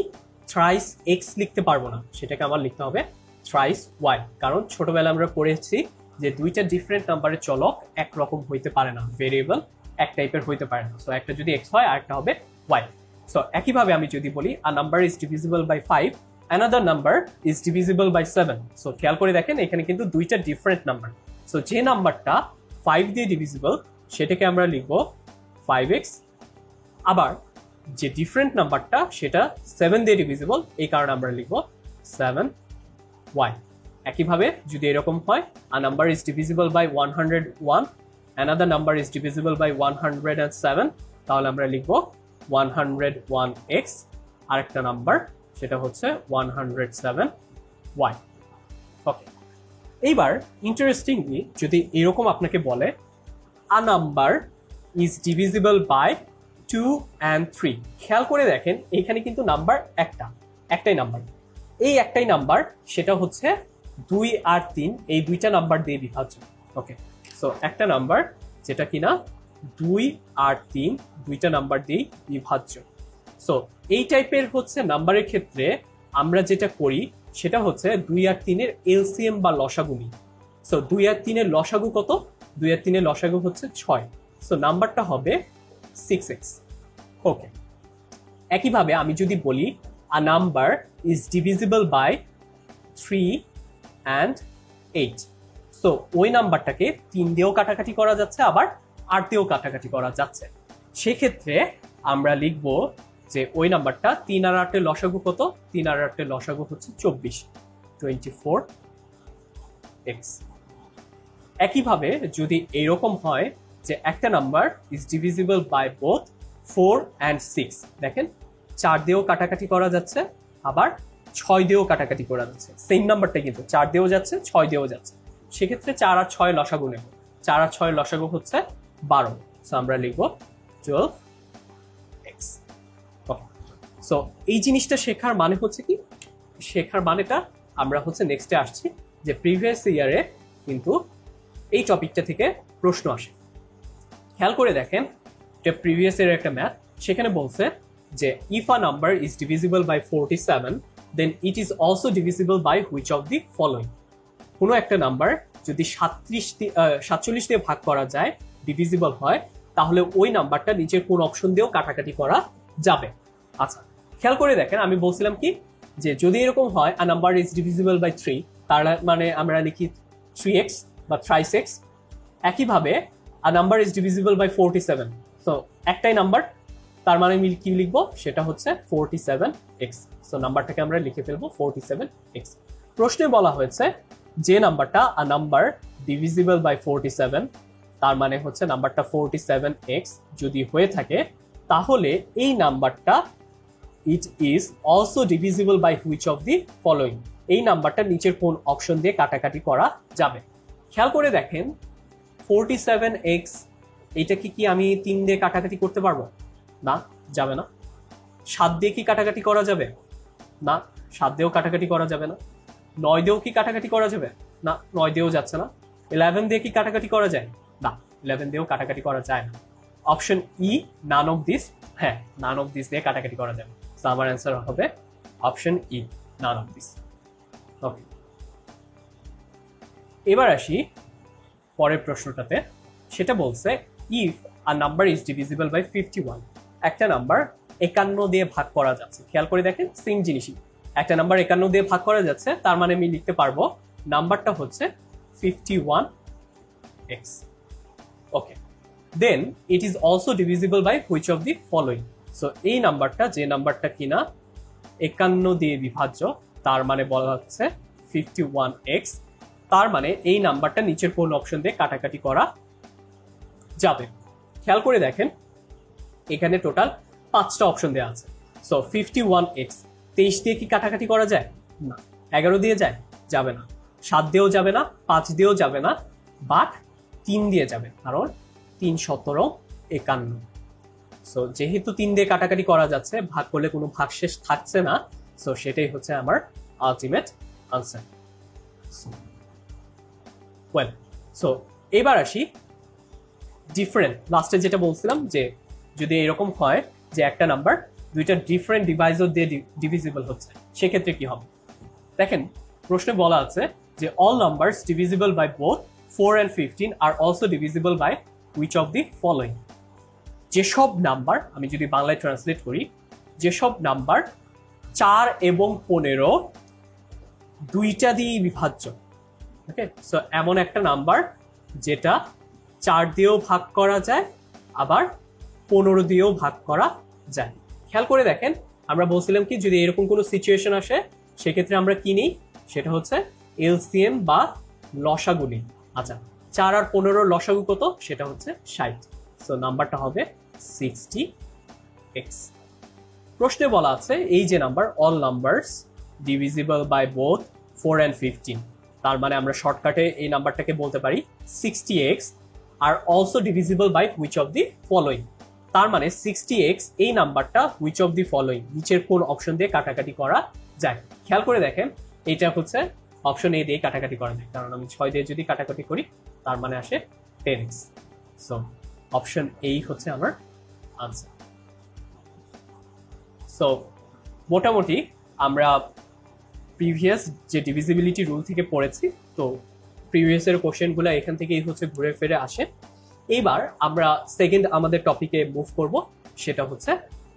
থ্রাইস এক্স লিখতে পারবো না, সেটাকে আমার লিখতে হবে থ্রাইস ওয়াই। কারণ ছোটবেলায় আমরা পড়েছি যে দুইটা ডিফারেন্ট নাম্বারের চলক একরকম হইতে পারে না, ভেরিয়েবল এক টাইপের হইতে পারে না। সো একটা যদি এক্স হয় আর একটা হবে ওয়াই। সো একইভাবে আমি যদি বলি a number is divisible by 5, another number is divisible by 7। So খেয়াল করে দেখেন এখানে কিন্তু দুইটা ডিফারেন্ট নাম্বার। সো যে নাম্বারটা 5 দিয়ে ডিভিজিবল সেটাকে আমরা লিখবো 5x, আবার যে ডিফারেন্ট নাম্বারটা সেটা 7 দিয়ে ডিভিজিবল, এই কারণে আমরা লিখবো 7y। একইভাবে যদি এরকম হয় a number is divisible by 101, another number is divisible by 107, তাহলে আমরা লিখবো 101x, আরেকটা নাম্বার সেটা হচ্ছে 107y। ওকে, এইবার ইন্টারেস্টিংলি যদি এরকম আপনাকে বলে a number is divisible by 2 and 3, খেয়াল করে দেখেন এখানে কিন্তু নাম্বার একটাই নাম্বার, এই একটাই নাম্বার সেটা হচ্ছে 2 আর 3, এই দুইটা নাম্বার দিয়ে বিভাজ্য। ওকে, সো একটা নাম্বার যেটা কিনা 2 আর 3 দুইটা নাম্বার দিয়ে বিভাজ্য। সো এই টাইপের হচ্ছে নাম্বারের ক্ষেত্রে আমরা যেটা করি সেটা হচ্ছে 2 আর 3 এর এলসিএম বা লসাগু নিই। সো 2 আর 3 এর লসাগু কত? 2 আর 3 এর লসাগু হচ্ছে 6, সো নাম্বারটা হবে 6x। ওকে, একইভাবে আমি যদি বলি a number is divisible by 3 and 8, so ওই নাম্বারটাকে 3 দিয়েও কাটাকাটি করা যাচ্ছে, আবার 8 দিয়েও কাটাকাটি করা যাচ্ছে। সেক্ষেত্রে আমরা লিখব যে ওই নাম্বারটা 3 আর 8 এর লসাগু কত? 3 আর 8 এর লসাগু হচ্ছে 24x। একইভাবে যদি এইরকম হয় যে একটা number is divisible by both 4 and 6, দেখেন 4 দিয়েও কাটাকাটি করা যাচ্ছে, আবার 6 দিয়েও কাটাকাটি করা যাচ্ছে। সেম নাম্বারটা কিন্তু 4 দিয়েও যাচ্ছে, 6 দিয়েও যাচ্ছে। সেক্ষেত্রে 4 আর 6 লসাগু নেব, 4 আর 6 লসাগু হচ্ছে 12, সো আমরা লিখব 12x। সো এই জিনিসটা শেখার মানে হচ্ছে কি, শেখার মানেটা আমরা হচ্ছে নেক্সটে আসছি যে প্রিভিয়াস ইয়ারে কিন্তু এই টপিকটা থেকে প্রশ্ন আসে। খেয়াল করে দেখেন যে প্রিভিয়াস ইয়ারের একটা ম্যাথ, সেখানে বলছে যে if a number is divisible by 47 then it is also divisible by which of the following. কোনো একটা নাম্বার যদি 47 দিয়ে ভাগ করা যায়, ডিভিজিবল হয়, তাহলে ওই নাম্বারটা নিচের কোন অপশন দিয়েও কাটাকাটি করা যাবে। আচ্ছা, খেয়াল করে দেখেন আমি বলছিলাম কি যে যদি এরকম হয় a number is divisible by 3, তার মানে আমরা লিখি 3x বা থ্রাইস এক্স। একইভাবে a number is divisible by 47, so একটাই নাম্বার, তার মানে আমি কি লিখবো সেটা হচ্ছে 47x। সো নাম্বারটাকে আমরা লিখে ফেলবো 47x। প্রশ্নে বলা হয়েছে যে নাম্বারটা আ নাম্বার ডিভিজিবল বাই 47, তার মানে হচ্ছে নাম্বারটা 47x যদি হয়ে থাকে, তাহলে এই নাম্বারটা it is also divisible by which of the following, এই নাম্বারটা নিচের কোন অপশন দিয়ে কাটাকাটি করা যাবে। খেয়াল করে দেখেন 47x, এইটাকে কি আমি 3 দিয়ে কাটাকাটি করতে পারবো? না, যাবে না। 7 দিয়ে কি কাটাকাটি করা যাবে? না, 7 দিয়েও কাটাকাটি করা যাবে না। 9 দিয়েও কি কাটাকাটি করা যাবে? না, 9 দিয়েও যাচ্ছে না। 11 দিয়ে কি কাটাকাটি করা যায়? না, 11 দিয়েও কাটাকাটি করা যায় না। Option E none of this, হ্যাঁ নান অফ দিস দিয়ে কাটাকাটি করা যাবে। তো আমার অ্যান্সার হবে option E none of this. Okay, এবার আসি পরের প্রশ্নটাতে। সেটা বলছে if a number is divisible by 51, একটা নাম্বার 51 দিয়ে ভাগ করা যাচ্ছে। খেয়াল করে দেখেন সেম জিনিসই, একটা নাম্বার 51 দিয়ে ভাগ করা যাচ্ছে, তার মানে আমি লিখতে পারবো নাম্বারটা হচ্ছে 51x। Okay, then it is also divisible by which of the following. So এই নাম্বারটা, যে নাম্বারটা কিনা 51 দিয়ে বিভাজ্য, তার মানে বলা হচ্ছে 51x, তার মানে এই নাম্বারটা নিচের কোন অপশন দিয়ে কাটাকাটি করা যাবে। খেয়াল করে দেখেন এখানে টোটাল 5টা অপশন দেওয়া আছে। সো 51x 23 দিয়ে কি কাটাকাটি করা যায়? না। 11 দিয়ে যায়? যাবে না। 7 দিয়েও যাবে না, 5 দিয়েও যাবে না, বাট 3 দিয়ে যাবে, কারণ 3 17 51। সো যেহেতু 3 দিয়ে কাটাকাটি করা যাচ্ছে, ভাগ করলে কোনো ভাগশেষ থাকছে না, সো সেটাই হচ্ছে আমার আলটিমেট আনসার। ওয়েল, সো এবার আসি ডিফারেন্ট, লাস্টে যেটা বলছিলাম যে যদি এরকম হয় যে একটা নাম্বার দুইটা ডিফারেন্ট ডিভাইজার দিয়ে ডিভিজিবল হচ্ছে, সেক্ষেত্রে কি হবে? দেখেন প্রশ্নে বলা আছে যে all numbers divisible by both 4 and 15 আর also divisible by which of the following. যেসব নাম্বার, আমি যদি বাংলায় ট্রান্সলেট করি, যেসব নাম্বার 4 এবং 15 দুইটা দিয়ে বিভাজ্য। ওকে, সো এমন একটা নাম্বার যেটা 4 দিয়েও ভাগ করা যায়, আবার 15 দিয়েও ভাগ করা যায়। খেয়াল করে দেখেন আমরা বলছিলাম কি যদি এরকম কোনো সিচুয়েশন আসে সেক্ষেত্রে আমরা কি নিই, সেটা হচ্ছে এলসিএম বা লসাগু নিই। আচ্ছা, 4 আর 15 লসাগু কত? সেটা হচ্ছে 60। সো নাম্বারটা হবে 60x। প্রশ্নে বলা আছে এই যে number all numbers divisible by both 4 and 15, তার মানে আমরা শর্টকাটে এই নাম্বারটাকে বলতে পারি 60x আর also divisible by which of the following. তার মানে 60x এই নাম্বারটা হুইচ অফ দি ফলোইং, নিচের কোন অপশন দিয়ে কাটাকাটি করা যায়। খেয়াল করে দেখেন এটা হচ্ছে অপশন এ দিয়ে কাটাকাটি করা যায়, কারণ আমি 6 দিয়ে যদি কাটাকাটি করি তার মানে আসে 10x। সো অপশন এই হচ্ছে আমার আনসার। সো মোটামুটি আমরা প্রিভিয়াস যে ডিভিজিবিলিটি রুল থেকে পড়েছি, তো প্রিভিয়াসের কোশ্চেনগুলো এখান থেকেই হচ্ছে ঘুরে ফিরে আসে। এইবার আমরা সেকেন্ড আমাদের টপিকে মুভ করব, সেটা হচ্ছে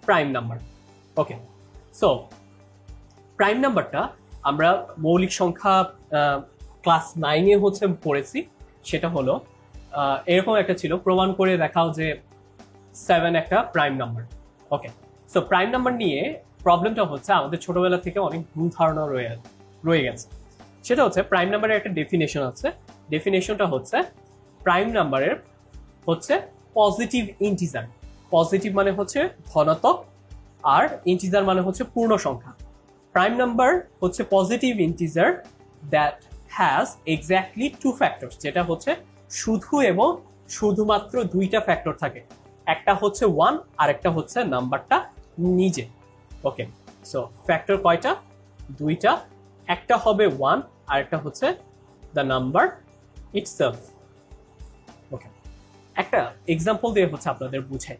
প্রাইম নাম্বার। ওকে, সো প্রাইম নাম্বারটা আমরা মৌলিক সংখ্যা ক্লাস 9-এ হচ্ছে পড়েছি। সেটা হলো এরকম একটা ছিল, প্রমাণ করে দেখাও যে 7 একটা প্রাইম নাম্বার। ওকে, সো প্রাইম নাম্বার নিয়ে প্রবলেমটা হচ্ছে আমাদের ছোটবেলা থেকে অনেক ভুল ধারণা রয়ে গেছে। সেটা হচ্ছে প্রাইম নাম্বারের একটা ডেফিনেশন আছে। ডেফিনেশনটা হচ্ছে প্রাইম নাম্বারের হচ্ছে পজিটিভ ইন্টিজার। পজিটিভ মানে হচ্ছে ধনাত্মক, আর ইন্টিজার মানে হচ্ছে পূর্ণ সংখ্যা। প্রাইম নাম্বার হচ্ছে positive integer that has exactly 2 factors, যেটা হচ্ছে শুধু এবং শুধুমাত্র 2টা ফ্যাক্টর থাকে। একটা হচ্ছে 1 আর একটা হচ্ছে নাম্বারটা নিজে। ওকে, সো ফ্যাক্টর কয়টা? 2টা, একটা হবে 1 আর একটা হচ্ছে দ্য নাম্বার ইটসেলফ। ওকে, একটা এক্সাম্পল দিয়ে হচ্ছে আপনাদের বুঝাই।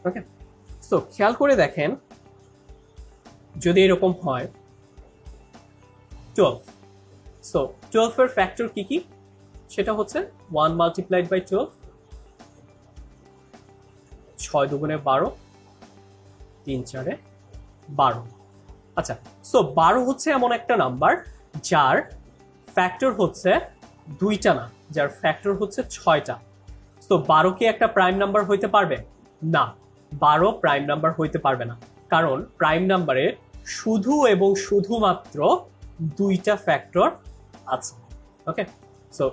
ওকে, সো খেয়াল করে দেখেন যদি এরকম হয় 12, সো 12 এর ফ্যাক্টর কি কি? সেটা হচ্ছে 1 মাল্টিপ্লাইড বাই 12, 6 দুগুণে 12, 3 4 12। আচ্ছা, সো 12 হচ্ছে এমন একটা নাম্বার যার ফ্যাক্টর হচ্ছে 2টা না, যার ফ্যাক্টর হচ্ছে 6টা। সো 12 কি একটা প্রাইম নাম্বার হইতে পারবে? না, 12 প্রাইম নাম্বার হইতে পারবে না, কারণ প্রাইম নাম্বারে শুধু এবং শুধুমাত্র 2টা ফ্যাক্টর আছে। ওকে, সো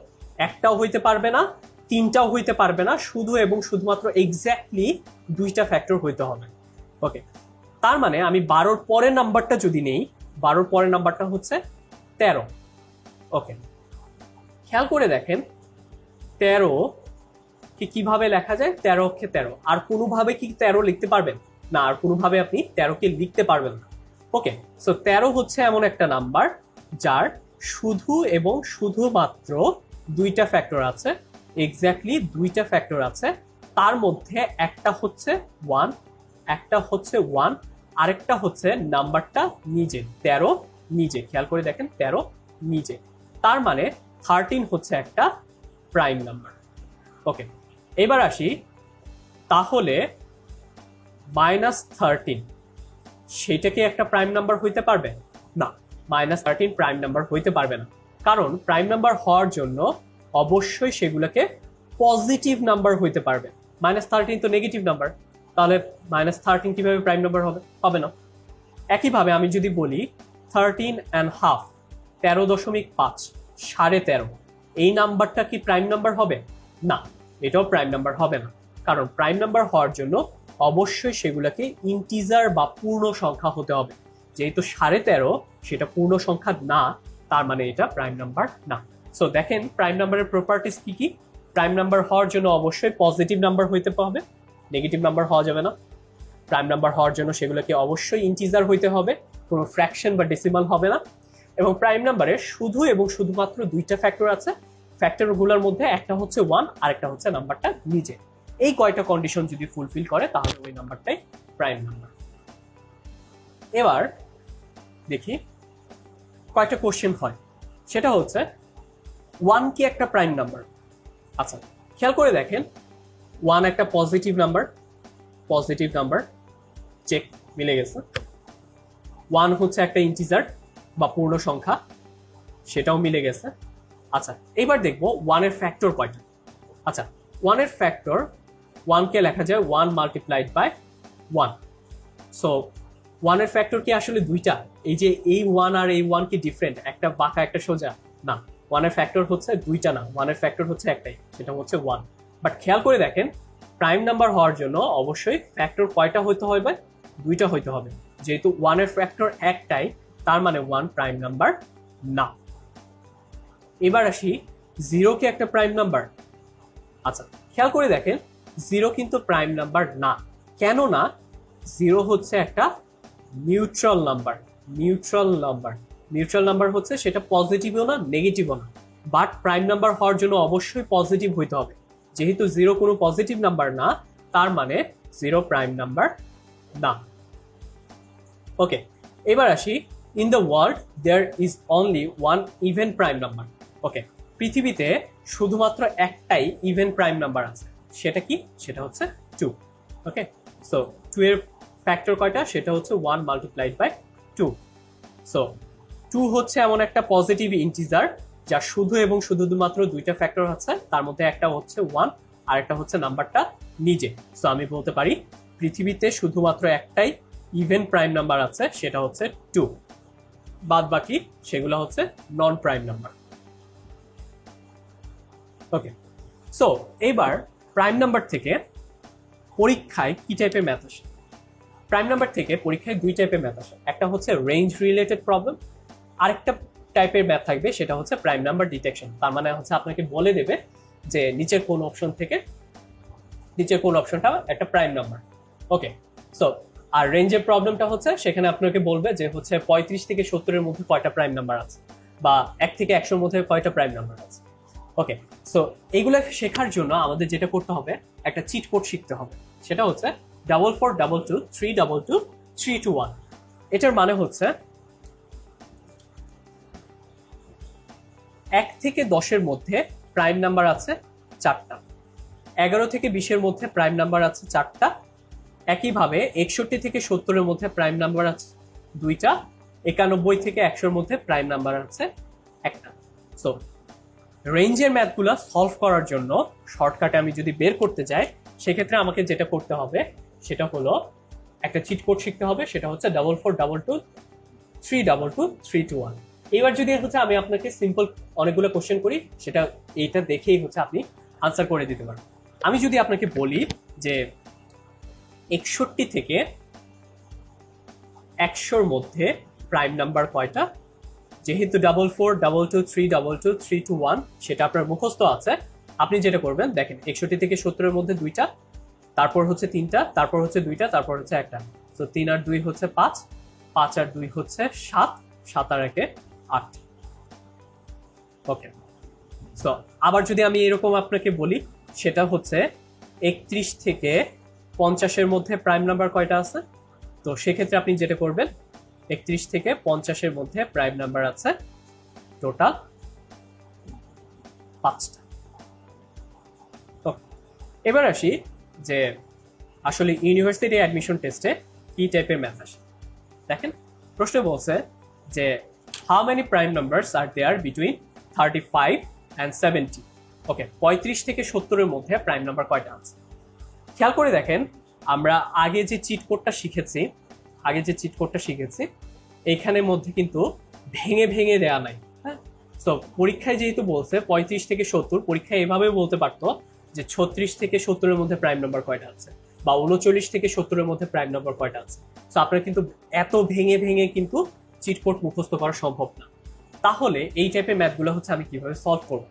একটাও হইতে পারবে না, 3টাও হইতে পারবে না, শুধু এবং শুধুমাত্র এক্স্যাক্টলি 2টা ফ্যাক্টর হইতে হবে। ওকে, তার মানে আমি 12-র পরের নাম্বারটা যদি নেই, 12-র পরের নাম্বারটা হচ্ছে 13। ওকে, খেয়াল করে দেখেন 13 কি কিভাবে লেখা যায়? 13 অক্ষে 13। আর কোনোভাবে কি 13 লিখতে পারবেন? না, আর কোনোভাবে আপনি 13 কে লিখতে পারবেন না। ওকে, সো 13 হচ্ছে এমন একটা নাম্বার যার শুধু এবং শুধুমাত্র 2টা ফ্যাক্টর আছে, এক্স্যাক্টলি 2টা ফ্যাক্টর আছে, তার মধ্যে একটা হচ্ছে 1, একটা হচ্ছে 1, আরেকটা হচ্ছে নাম্বারটা নিজে 13 নিজে। খেয়াল করে দেখেন 13 নিজে, তার মানে 13 হচ্ছে একটা প্রাইম নাম্বার। ওকে, এবার আসি, তাহলে -13 সেটা কি একটা প্রাইম নাম্বার হইতে পারবে? না, -13 প্রাইম নাম্বার হইতে পারবে না, কারণ প্রাইম নাম্বার হওয়ার জন্য অবশ্যই সেগুলোকে পজিটিভ নাম্বার হইতে পারবে। -13 তো নেগেটিভ নাম্বার, তাহলে -13 কিভাবে প্রাইম নাম্বার হবে? হবে না। একইভাবে আমি যদি বলি 13.5, 13.5, 13.5, এই নাম্বারটা কি প্রাইম নাম্বার হবে? না, এটাও প্রাইম নাম্বার হবে না, কারণ প্রাইম নাম্বার হওয়ার জন্য অবশ্যই সেগুলোকে ইন্টিজার বা পূর্ণ সংখ্যা হতে হবে। যেহেতু 13.5 সেটা পূর্ণ সংখ্যা না, তার মানে এটা প্রাইম নাম্বার না। সো দেখেন প্রাইম নাম্বারের প্রপার্টিস কি কি। প্রাইম নাম্বার হওয়ার জন্য অবশ্যই পজিটিভ নাম্বার হইতে হবে, নেগেটিভ নাম্বার হওয়া যাবে না। প্রাইম নাম্বার হওয়ার জন্য সেগুলোকে অবশ্যই ইন্টিজার হইতে হবে, কোনো ফ্র্যাকশন বা ডেসিমাল হবে না। এবং প্রাইম নাম্বারের শুধু এবং শুধুমাত্র দুইটা ফ্যাক্টর আছে, ফ্যাক্টরগুলোর মধ্যে একটা হচ্ছে 1 আর একটা হচ্ছে নাম্বারটা নিজে। এই কয়টা কন্ডিশন যদি ফুলফিল করে তাহলে ওই নাম্বারটাই প্রাইম নাম্বার। এবার দেখি কয়টা কোশ্চেন হয়, সেটা হচ্ছে 1 কি একটা প্রাইম নাম্বার? আচ্ছা, খেয়াল করে দেখেন 1 একটা positive number, positive number, check, মিলে গেছে। 1 হচ্ছে একটা ইন্টিজার বা পূর্ণ সংখ্যা, সেটাও মিলে গেছে। আচ্ছা, এবার দেখবো 1 এর ফ্যাক্টর কয়টা। আচ্ছা, 1 এর ফ্যাক্টর, 1 কে লেখা যায় 1 মাল্টিপ্লাইড বাই 1। সো 1 এর ফ্যাক্টর কি আসলে দুইটা? এই যে এই 1 আর এই 1 কি ডিফারেন্ট, একটা বাঁকা একটা সোজা? না, 1 এর ফ্যাক্টর হচ্ছে দুইটা না, 1 এর ফ্যাক্টর হচ্ছে একটাই, সেটা হচ্ছে 1। বাট খেয়াল করে দেখেন প্রাইম নাম্বার হওয়ার জন্য অবশ্যই ফ্যাক্টর কয়টা হইতে হবে? দুইটা হইতে হবে। যেহেতু 1 এর ফ্যাক্টর একটাই, তার মানে 1 প্রাইম নাম্বার না। এবার আসি, 0 কি একটা প্রাইম নাম্বার? আচ্ছা, খেয়াল করে দেখেন 0 কিন্তু প্রাইম নাম্বার না। কেন না? 0 হচ্ছে একটা neutral number. Neutral number, neutral number হচ্ছে সেটা পজিটিভও না নেগেটিভও না, বাট প্রাইম নাম্বার হওয়ার জন্য অবশ্যই পজিটিভ হইতে হবে। যেহেতু 0 কোনো পজিটিভ নাম্বার না, তার মানে 0 প্রাইম নাম্বার না। ওকে, এবার আসি, in the world there is only one even prime number. Okay, পৃথিবীতে শুধুমাত্র একটাই ইভেন প্রাইম নাম্বার আছে, সেটা কি? সেটা হচ্ছে 2। ওকে, সো 2 এর ফ্যাক্টর কয়টা? সেটা হচ্ছে 1 মাল্টিপ্লাইড বাই 2। সো 2 হচ্ছে এমন একটা পজিটিভ ইন্টিজার যা শুধু এবং শুধুমাত্র দুইটা ফ্যাক্টর আছে, তার মধ্যে একটা হচ্ছে 1 আর একটা হচ্ছে নাম্বারটা নিজে। সো আমি বলতে পারি পৃথিবীতে শুধুমাত্র একটাই ইভেন প্রাইম নাম্বার আছে, সেটা হচ্ছে 2। বাদ বাকি সেগুলো হচ্ছে নন প্রাইম নাম্বার। ওকে, সো এবার প্রাইম নাম্বার থেকে পরীক্ষায় কি টাইপের ম্যাথ আসে? প্রাইম নাম্বার থেকে পরীক্ষায় দুই টাইপের ম্যাথ আসে, একটা হচ্ছে রেঞ্জ রিলেটেড প্রবলেম, আরেকটা টাইপের ম্যাথ থাকবে সেটা হচ্ছে প্রাইম নাম্বার ডিটেকশন। তার মানে হচ্ছে আপনাকে বলে দেবে যে নিচের কোন অপশন থেকে নিচের কোন অপশনটা একটা প্রাইম নাম্বার। ওকে, সো আর রেঞ্জের প্রবলেমটা হচ্ছে সেখানে আপনাকে বলবে যে হচ্ছে 35 থেকে 70 এর মধ্যে কয়টা প্রাইম নাম্বার আছে, বা 1 থেকে 100 এর মধ্যে কয়টা প্রাইম নাম্বার আছে। ওকে, সো এইগুলো শেখার জন্য আমাদের যেটা করতে হবে, একটা চিট কোড শিখতে হবে, সেটা হচ্ছে 44222322 এটার মানে হচ্ছে 1 থেকে 10 এর মধ্যে প্রাইম নাম্বার আছে 4টা, 11 থেকে 20 এর মধ্যে প্রাইম নাম্বার আছে 4টা, একইভাবে 61 থেকে 70 এর মধ্যে প্রাইম নাম্বার আছে 2টা, 91 থেকে 100 এর মধ্যে প্রাইম নাম্বার আছে 1টা। সো রেঞ্জের ম্যাথগুলো সলভ করার জন্য শর্টকাটে আমি যদি বের করতে যাই, সেক্ষেত্রে আমাকে যেটা করতে হবে সেটা হলো একটা চিট কোড শিখতে হবে, সেটা হচ্ছে 4422232231। এবার যদি হচ্ছে আমি আপনাকে সিম্পল অনেকগুলো কোশ্চেন করি, সেটা এইটা দেখেই হচ্ছে আপনি আনসার করে দিতে পারেন। আমি যদি আপনাকে বলি যে 61 থেকে 100 মধ্যে প্রাইম নাম্বার কয়টা, যেহেতু 4422232231 সেটা আপনার মুখস্থ আছে, আপনি যেটা করবেন দেখেন 61 থেকে 70 এর মধ্যে 2টা, তারপর হচ্ছে 3টা, তারপর হচ্ছে 2টা, তারপর হচ্ছে 1টা। তো 3 আর 2 হচ্ছে 5, 5 আর 2 হচ্ছে 7, 7 আর 1 8। ওকে, সো আবার যদি আমি এরকম আপনাকে বলি, সেটা হচ্ছে 31 থেকে 50-এর মধ্যে প্রাইম নাম্বার কয়টা আছে? তো সেক্ষেত্রে আপনি যেটা করবেন, 31 থেকে 50-এর মধ্যে প্রাইম নাম্বার আছে টোটাল 5টা। এবার আসি যে আসলে ইউনিভার্সিটি অ্যাডমিশন টেস্টে কি টাইপের ম্যাথ আসে। দেখেন প্রশ্ন বলছে যে how many prime numbers are there between 35 and 70। Okay, 35 থেকে 70-এর মধ্যে প্রাইম নাম্বার কয়টা আছে? খেয়াল করে দেখেন, আমরা আগে যে চিট কোডটা শিখেছি এইখানের মধ্যে কিন্তু ভেঙে ভেঙে দেয়া নাই। হ্যাঁ, তো পরীক্ষায় যেহেতু বলছে 35 থেকে 70, পরীক্ষায় এভাবে বলতে পারতো যে 36 থেকে 70-এর মধ্যে প্রাইম নাম্বার কয়টা আছে, বা 39 থেকে 70-এর মধ্যে প্রাইম নাম্বার কয়টা আছে। তো আপনার কিন্তু এত ভেঙে ভেঙে কিন্তু চিট কোড মুখস্থ করা সম্ভব না। তাহলে এই টাইপের ম্যাথগুলো হচ্ছে আমি কিভাবে সলভ করব?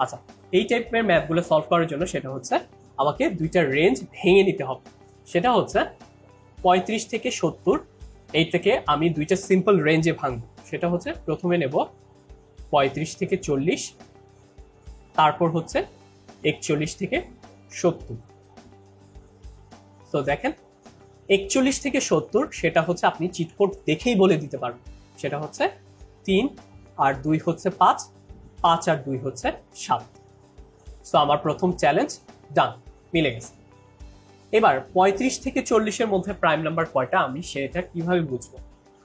আচ্ছা, এই টাইপের ম্যাথগুলো সলভ করার জন্য সেটা হচ্ছে আমাকে দুইটা রেঞ্জ ভেঙে নিতে হবে। সেটা হচ্ছে 35 থেকে 70, এইটাকে আমি দুইটা সিম্পল রেঞ্জে ভাঙবো। সেটা হচ্ছে প্রথমে নেব 35 থেকে 40, তারপর হচ্ছে 41 থেকে 70। তো দেখেন 41 থেকে 70 সেটা হচ্ছে আপনি চিট কোড দেখেই বলে দিতে পারবেন। সেটা হচ্ছে 3 আর 2 হচ্ছে 5, 5 আর 2 হচ্ছে 7। সো আমার প্রথম চ্যালেঞ্জ ডান, মিলে গেছে। এবার 35 থেকে 40-এর মধ্যে প্রাইম নাম্বার কয়টা আমি সেটা কিভাবে বুঝবো?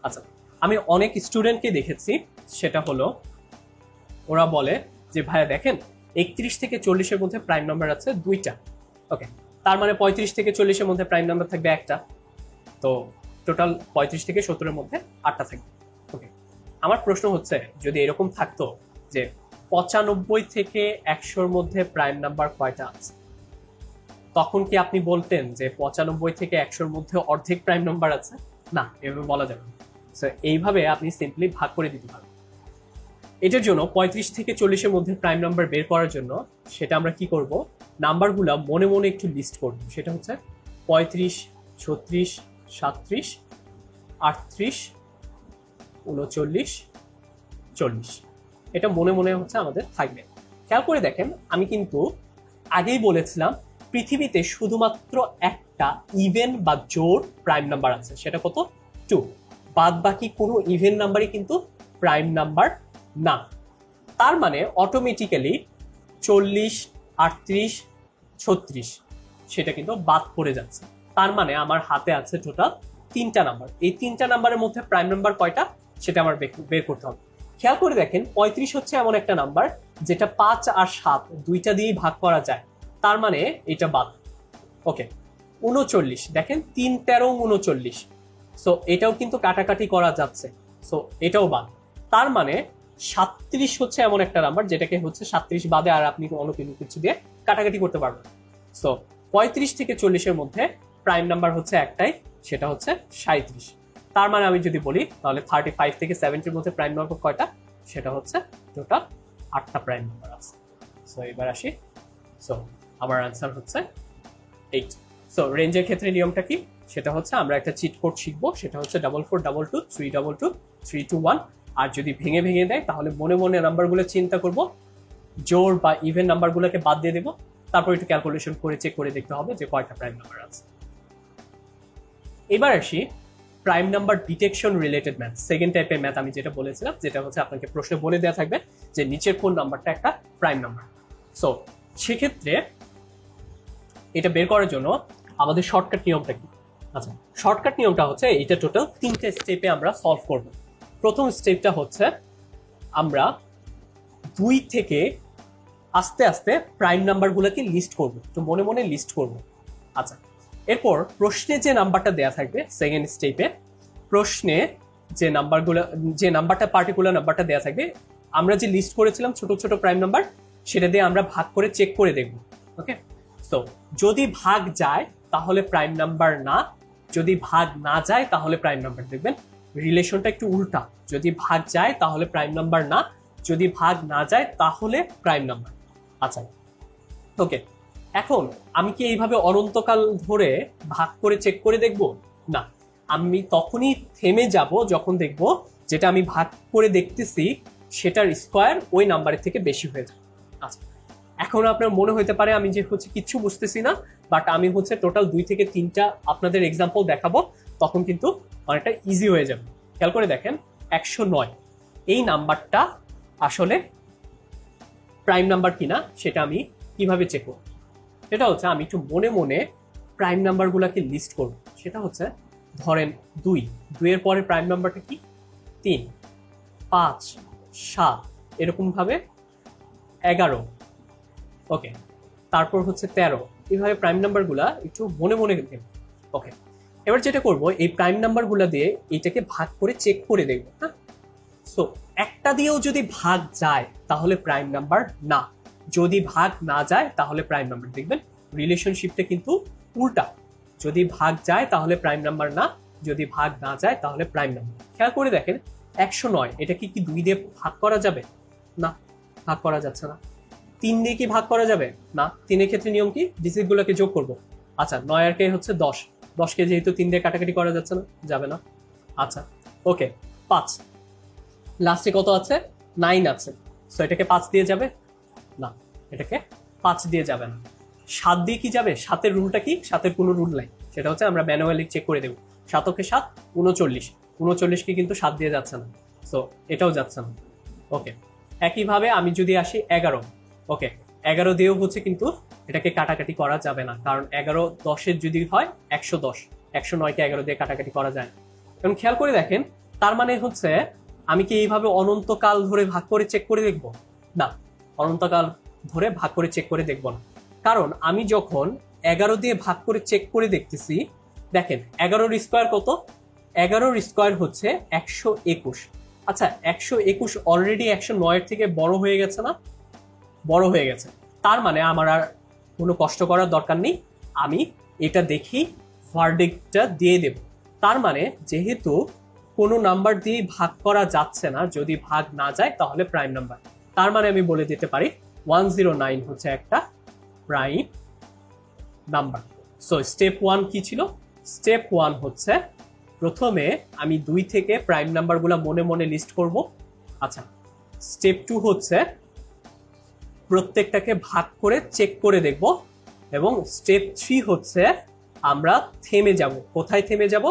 আচ্ছা, আমি অনেক স্টুডেন্টকে দেখেছি, সেটা হলো ওরা বলে যে ভাইয়া দেখেন 31 থেকে 40-এর মধ্যে প্রাইম নাম্বার আছে 2টা। ওকে, তার মানে 35 থেকে 40-এর মধ্যে প্রাইম নাম্বার থাকবে একটা, তো টোটাল 35 থেকে 70-এর মধ্যে 8টা থাকবে। ওকে, আমার প্রশ্ন হচ্ছে যদি এরকম থাকতো যে 95 থেকে 100-এর মধ্যে প্রাইম নাম্বার কয়টা আছে, তখন কি আপনি বলতেন যে 95 থেকে 100-এর মধ্যে অর্ধেক প্রাইম নাম্বার আছে? না, এভাবে বলা যাবে না। সো এইভাবে আপনি সিম্পলি ভাগ করে দিতে পারবেন। এটার জন্য 35 থেকে 40-এর মধ্যে প্রাইম নাম্বার বের করার জন্য সেটা আমরা কি করব, নাম্বারগুলো মনে মনে একটু লিস্ট করব। সেটা হচ্ছে 35, 36, 37, 38, 39, 40। এটা মনে মনে হচ্ছে আমাদের থাকবে। খেয়াল করে দেখেন, আমি কিন্তু আগেই বলেছিলাম পৃথিবীতে শুধুমাত্র একটা ইভেন বা জোড় প্রাইম নাম্বার আছে, সেটা কত? 2। বাদ বাকি কোনো ইভেন নাম্বারই কিন্তু প্রাইম নাম্বার না। তার মানে অটোমেটিক্যালি 40, 38, 36 সেটা কিন্তু বাদ পড়ে যাচ্ছে। তার মানে আমার হাতে আছে টোটাল 3টা নাম্বার। এই 3টা নাম্বারের মধ্যে প্রাইম নাম্বার কয়টা সেটা আমার বের করতে হবে। খেয়াল করে দেখেন 35 হচ্ছে এমন একটা নাম্বার যেটা 5 আর 7 দুইটা দিয়েই ভাগ করা যায়, তার মানে এটা বাদ। ওকে, 39 দেখেন 3, 13, 39, সো এটাও কিন্তু কাটাকাটি করা যাচ্ছে, সো এটাও বাদ। তার মানে 37 হচ্ছে এমন একটা নাম্বার যেটাকে হচ্ছে 37 বাদে আর আপনি অন্য কিছু দিয়ে কাটাকাটি করতে পারবেন। সো 35 থেকে 40-এর মধ্যে প্রাইম নাম্বার হচ্ছে একটাই, সেটা হচ্ছে 37। তার মানে আমি যদি বলি তাহলে 35 থেকে 70-এর মধ্যে প্রাইম নাম্বার কয়টা, সেটা হচ্ছে টোটাল 8টা প্রাইম নাম্বার আছে। সো এবার আসি, সো আমার আনসার হচ্ছে 8। সো রেঞ্জের ক্ষেত্রে নিয়মটা কি, সেটা হচ্ছে আমরা একটা চিট কোড শিখবো, সেটা হচ্ছে 4422 322 321। আর যদি ভেঙে ভেঙে দেয় তাহলে মনে মনে নাম্বারগুলো চিন্তা করব, জোড় বা ইভেন নাম্বারগুলোকে বাদ দিয়ে দেবো, তারপর একটু ক্যালকুলেশন করে চেক করে দেখতে হবে যে কয়টা প্রাইম নাম্বার আছে। এবার আসি prime number detection related math, second টাইপের ম্যাথ আমি যেটা বলেছিলাম, যেটা হচ্ছে আপনাকে প্রশ্নে বলে দেওয়া থাকবে যে নিচের কোন নাম্বারটা একটা প্রাইম নাম্বার। সো সেক্ষেত্রে এটা বের করার জন্য আমাদের শর্টকাট নিয়মটা কি? আচ্ছা, শর্টকাট নিয়মটা হচ্ছে এটা টোটাল 3টে স্টেপে আমরা সলভ করব। প্রথম স্টেপটা হচ্ছে আমরা 2 থেকে আস্তে আস্তে প্রাইম নাম্বারগুলোকে লিস্ট করব, তো মনে মনে লিস্ট করব। আচ্ছা, এরপর প্রশ্নে যে নাম্বারটা দেয়া থাকবে সেকেন্ড স্টেপে, প্রশ্নে যে নাম্বারটা পার্টিকুলার নাম্বারটা দেয়া থাকবে, আমরা যে লিস্ট করেছিলাম ছোট ছোট প্রাইম নাম্বার, সেটা দিয়ে আমরা ভাগ করে চেক করে দেখব। ওকে, সো যদি ভাগ যায় তাহলে প্রাইম নাম্বার না, যদি ভাগ না যায় তাহলে প্রাইম নাম্বার। দেখবেন রিলেশনটা একটু উল্টা, যদি ভাগ যায় তাহলে প্রাইম নাম্বার না, যদি ভাগ না যায় তাহলে প্রাইম নাম্বার। আচ্ছা, ওকে, এখন আমি কি এইভাবে অনন্তকাল ধরে ভাগ করে চেক করে দেখব? না, আমি তখনই থেমে যাব যখন দেখব যেটা আমি ভাগ করে দেখতেছি সেটার স্কোয়ার ওই নাম্বারের থেকে বেশি হয়ে যায়। আচ্ছা, এখন আপনার মনে হতে পারে আমি যে হচ্ছে কিচ্ছু বুঝতেছি না, বাট আমি হচ্ছে টোটাল 2 থেকে 3টা আপনাদের এক্সাম্পল দেখাবো, তখন কিন্তু অনেকটা ইজি হয়ে যাবে। খেয়াল করে দেখেন 109 এই নাম্বারটা আসলে প্রাইম নাম্বার কিনা সেটা আমি কিভাবে চেক করব। সেটা হচ্ছে আমি একটু মনে মনে প্রাইম নাম্বারগুলোকে লিস্ট করব। সেটা হচ্ছে ধরেন 2 এর পরে প্রাইম নাম্বারটা কি, 3, 5, 7, এরকম ভাবে 11, ওকে, তারপর হচ্ছে 13, এইভাবে প্রাইম নাম্বারগুলা একটু মনে মনে দেব। ওকে, এবার যেটা করব এই প্রাইম নাম্বারগুলা দিয়ে এটাকে ভাগ করে চেক করে দেখব। হ্যাঁ, সো একটা দিয়েও যদি ভাগ যায় তাহলে প্রাইম নাম্বার না, যদি ভাগ না যায় তাহলে প্রাইম নাম্বার। দেখবেন রিলেশনশিপটা কিন্তু উল্টা, যদি ভাগ যায় তাহলে প্রাইম নাম্বার না, যদি ভাগ না যায় তাহলে প্রাইম নাম্বার। খেয়াল করে দেখেন 109 এটা কি 2 দিয়ে ভাগ করা যাবে? না, ভাগ করা যাচ্ছে না। 3 দিয়ে কি ভাগ করা যাবে? না। 3 এর ক্ষেত্রে নিয়ম কি, ডিজিট গুলোকে যোগ করব। আচ্ছা, 9 আর কে হচ্ছে 10, 10 কে যেহেতু 3 দিয়ে কাটাকাটি করা যাচ্ছে না, যাবে না। আচ্ছা, ওকে, 5, লাস্টে কত আছে? 9 আছে, সো এটাকে 5 দিয়ে যাবে না, এটাকে 5 দিয়ে যাবে না। 7 দিয়ে কি যাবে? 7 এর রুলটা কি? 7 এর কোনো রুল নাই, সেটা হচ্ছে আমরা ম্যানুয়ালি চেক করে দেব। 7 কে 7 39, 39 কে কিন্তু 7 দিয়ে যাচ্ছে না, সো এটাও যাচ্ছে না। ওকে, একইভাবে আমি যদি আসি 11, ওকে, 11 দিয়েও হচ্ছে কিন্তু এটাকে কাটাকাটি করা যাবে না, কারণ 11 10-এর যদি হয় 110, 109 কে 11 দিয়ে কাটাকাটি করা যায় না। এখন খেয়াল করে দেখেন, তার মানে হচ্ছে আমি কি এইভাবে অনন্তকাল ধরে ভাগ করে চেক করে দেখব? না, অনন্তকাল ধরে ভাগ করে চেক করে দেখব না, কারণ আমি যখন 11 দিয়ে ভাগ করে চেক করে দেখতেছি, দেখেন 11-র স্কোয়ার কত? 11-র স্কোয়ার হচ্ছে 121। আচ্ছা, 121 অলরেডি 109-এর থেকে বড় হয়ে গেছে না? বড় হয়ে গেছে, তার মানে আমার আর কোনো কষ্ট করার দরকার নেই, আমি এটা দেখি ভার্ডিক্টটা দিয়ে দেব। তার মানে যেহেতু কোনো নাম্বার দিয়ে ভাগ করা যাচ্ছে না, যদি ভাগ না যায় তাহলে প্রাইম নাম্বার। তার মানে আমি বলে দিতে পারি 109 হচ্ছে একটা প্রাইম নাম্বার। সো স্টেপ 1 কি ছিল? স্টেপ 1 হচ্ছে প্রথমে আমি 2 থেকে প্রাইম নাম্বারগুলো মনে মনে লিস্ট করব। আচ্ছা, স্টেপ 2 হচ্ছে প্রত্যেকটাকে ভাগ করে চেক করে দেখব, এবং স্টেপ 3 হচ্ছে আমরা থেমে যাব। কোথায় থেমে যাব?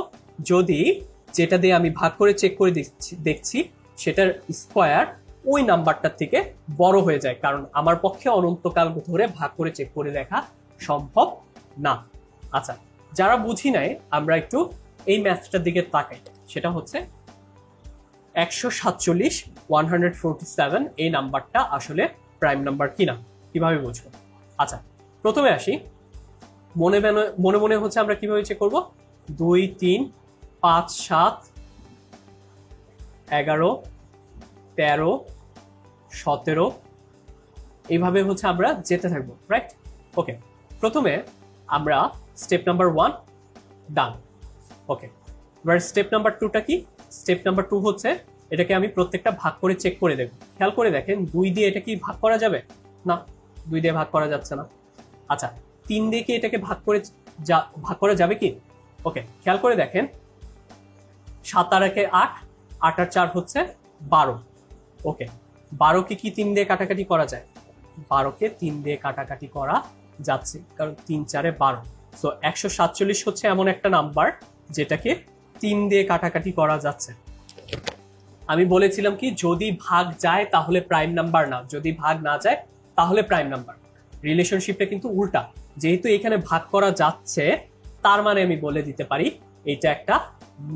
যদি যেটা দিয়ে আমি ভাগ করে চেক করে দেখছি সেটার স্কোয়ার ওই নাম্বারটার থেকে বড় হয়ে যায়, কারণ আমার পক্ষে অনন্তকাল ধরে ভাগ করে চেক করে দেখা সম্ভব না। আচ্ছা, যারা বুঝি নাই আমরা একটু এই ম্যাথটার দিকে তাকাই, সেটা হচ্ছে 147 147 এই নাম্বারটা আসলে প্রাইম নাম্বার কিনা কিভাবে বুঝবো? আচ্ছা, প্রথমে আসি মনে মনে হচ্ছে আমরা কিভাবে চেক করব? 2 3 5 7 11 13 17 এইভাবে হচ্ছে আমরা যেতে থাকবো, রাইট? ওকে, প্রথমে আমরা স্টেপ নাম্বার 1 ডান। ওকে, এবার স্টেপ নাম্বার 2টা কি? স্টেপ নাম্বার 2 হচ্ছে এটাকে আমি প্রত্যেকটা ভাগ করে চেক করে দেব। খেয়াল করে দেখেন 2 দিয়ে এটা কি ভাগ করা যাবে? না, 2 দিয়ে ভাগ করা যাচ্ছে না। আচ্ছা, 3 দিয়ে কি এটাকে ভাগ করা যাবে কি? ওকে, খেয়াল করে দেখেন 7 আর 1 8, 8 আর 4 হচ্ছে 12। ওকে, 12 কে কি 3 দিয়ে কাটাকাটি করা যায়? 12 কে 3 দিয়ে কাটাকাটি করা যাচ্ছে, কারণ 3 4 12। সো 147 হচ্ছে এমন একটা নাম্বার যেটাকে 3 দিয়ে কাটাকাটি করা যাচ্ছে। আমি বলেছিলাম কি, যদি ভাগ যায় তাহলে প্রাইম নাম্বার না, যদি ভাগ না যায় তাহলে প্রাইম নাম্বার। রিলেশনশিপটা কিন্তু উল্টা, যেহেতু এখানে ভাগ করা যাচ্ছে তার মানে আমি বলে দিতে পারি এটা একটা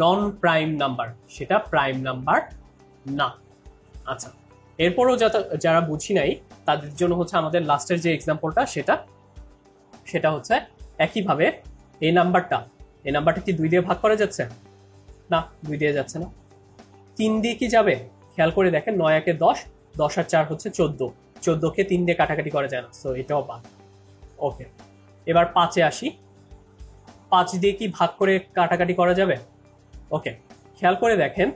নন প্রাইম নাম্বার, সেটা প্রাইম নাম্বার না। আচ্ছা, এরপরও যারা বুঝি নাই তাদের জন্য হচ্ছে আমাদের লাস্টের যে এক্সাম্পলটা সেটা হচ্ছে একইভাবে এই নাম্বারটা কি 2 দিয়ে ভাগ করা যাচ্ছে? না, 2 দিয়ে যাচ্ছে না। 3 দিয়ে কি যাবে? খেয়াল করে দেখেন 9 একে 10, 10 আর 4 হচ্ছে 14, 14 কে 3 দিয়ে কাটাকাটি করা যায় না, সো এটাও বাদ। ওকে, এবার 5-এ আসি। 5 দিয়ে কি ভাগ করে কাটাকাটি করা যাবে? ওকে, খেয়াল করে দেখেন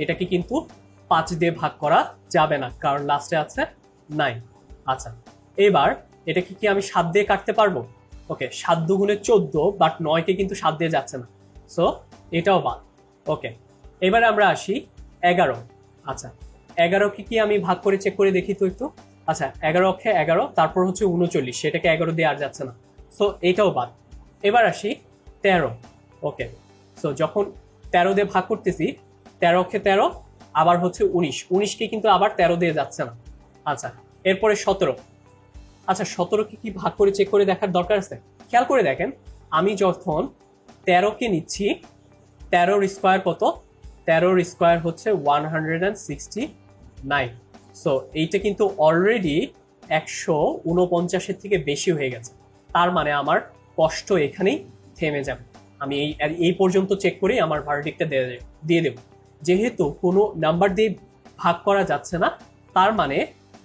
এটাকে কিন্তু 5 দিয়ে ভাগ করা যাবে না, কারণ লাস্টে আছে 9। আচ্ছা, এবার এটাকে কি আমি 7 দিয়ে কাটতে পারবো? ওকে, 7 দুগুণে 14, বাট 9 কে কিন্তু 7 দিয়ে যাচ্ছে না, সো এটাও বাদ। ওকে, এবার আমরা আসি 11। আচ্ছা, 11 কে কি আমি ভাগ করে চেক করে দেখি তো একটু? আচ্ছা 11 অক্ষে 11, তারপর হচ্ছে 39, সেটাকে 11 দিয়ে আর যাচ্ছে না, সো এইটাও বাদ। এবার আসি 13। ওকে, সো যখন 13 দিয়ে ভাগ করতেছি, 13 অক্ষে 13, আবার হচ্ছে 19কে কিন্তু আবার 13 দিয়ে যাচ্ছে না। আচ্ছা এরপরে 17। আচ্ছা 17কে কি ভাগ করে চেক করে দেখার দরকার আছে? খেয়াল করে দেখেন, আমি যখন 13কে নিচ্ছি, 13 স্কোয়ার কত? 13 স্কোয়ার হচ্ছে 169। সো এইটা কিন্তু অলরেডি 149 থেকে বেশি হয়ে গেছে। তার মানে আমার কষ্ট এখানেই থেমে যাবে। আমি এই পর্যন্ত চেক করেই আমার ভার্ডিক্টটা দিয়ে দেব। যেহেতু কোনো নাম্বার দিয়ে ভাগ করা যাচ্ছে না, তার মানে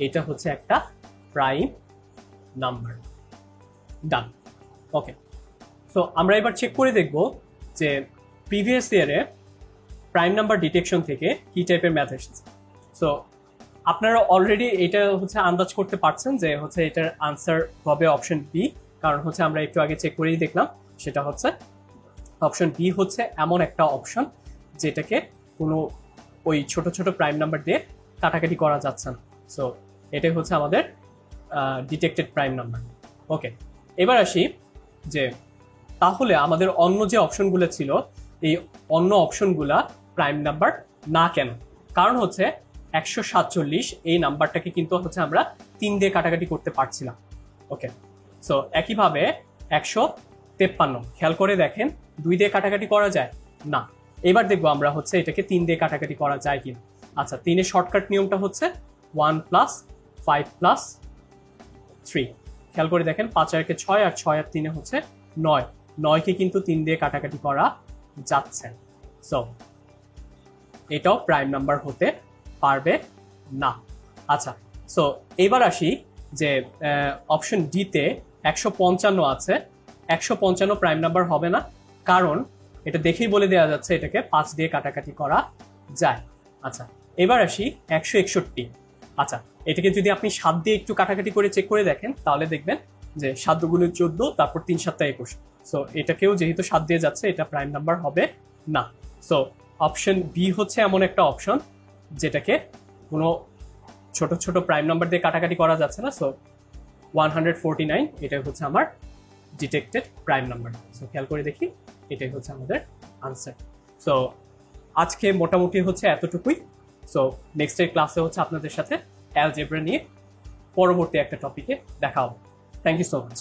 এটা হচ্ছে একটা প্রাইম নাম্বার। ডান। ওকে, সো আমরা এবার চেক করে দেখব যে প্রিভিয়াস ইয়ারে প্রাইম নাম্বার ডিটেকশন থেকে কি টাইপের ম্যাথ এসেছে। সো আপনারা অলরেডি এটা হচ্ছে আন্দাজ করতে পারছেন যে হচ্ছে এটার আনসার হবে অপশন বি, কারণ হচ্ছে আমরা একটু আগে চেক করেই দেখলাম। সেটা হচ্ছে অপশন বি হচ্ছে এমন একটা অপশন যেটাকে কোনো ওই ছোট ছোট প্রাইম নাম্বার দিয়ে কাটাকাটি করা যাচ্ছে না। সো এটাই হচ্ছে আমাদের ডিটেক্টেড প্রাইম নাম্বার। ওকে, এবার আসি যে তাহলে আমাদের অন্য যে অপশনগুলো ছিল, এই অন্য অপশনগুলা প্রাইম নাম্বার না কেন? কারণ হচ্ছে 147 এই নাম্বারটাকে কিন্তু হচ্ছে আমরা 3 দিয়ে কাটাকাটি করতে পারছিলাম। ওকে, সো একইভাবে 153, খেয়াল করে দেখেন 2 দিয়ে কাটাকাটি করা যায় না। এবার দেখবো আমরা হচ্ছে এটাকে 3 দিয়ে কাটাকাটি করা যায় কিনা। আচ্ছা 3-এর শর্টকাট নিয়মটা হচ্ছে 1 + 5 + 3। খেয়াল করে দেখেন 5 আর 6, আর 6 আর 3 হচ্ছে 9। 9কে কিন্তু 3 দিয়ে কাটাকাটি করা যাচ্ছে। সো এটাও প্রাইম নাম্বার হতে পারবে না। আচ্ছা, সো এবার আসি যে অপশন ডিতে 155 আছে। 155 প্রাইম নাম্বার হবে না, কারণ এটা দেখেই বলে দেওয়া যাচ্ছে এটাকে 5 দিয়ে কাটাকাটি করা যায়। আচ্ছা এবার আসি 161। আচ্ছা এটাকে যদি আপনি 7 দিয়ে একটু কাটাকাটি করে চেক করে দেখেন, তাহলে দেখবেন যে 7 × 14, তারপর 3 × 7 = 21। সো এটাকেও যেহেতু 7 দিয়ে যাচ্ছে, এটা প্রাইম নাম্বার হবে না। সো অপশন বি হচ্ছে এমন একটা অপশন যেটাকে কোনো ছোট ছোট প্রাইম নাম্বার দিয়ে কাটাকাটি করা যাচ্ছে না। সো 149 এটাই হচ্ছে আমার ডিটেক্টেড প্রাইম নাম্বার। সো খেয়াল করে দেখি, এটাই হচ্ছে আমাদের আনসার। সো আজকে মোটামুটি হচ্ছে এতটুকুই। সো নেক্সটের ক্লাসে হচ্ছে আপনাদের সাথে অ্যালজেব্রা নিয়ে পরবর্তী একটা টপিকে দেখা হবে। Thank you so much.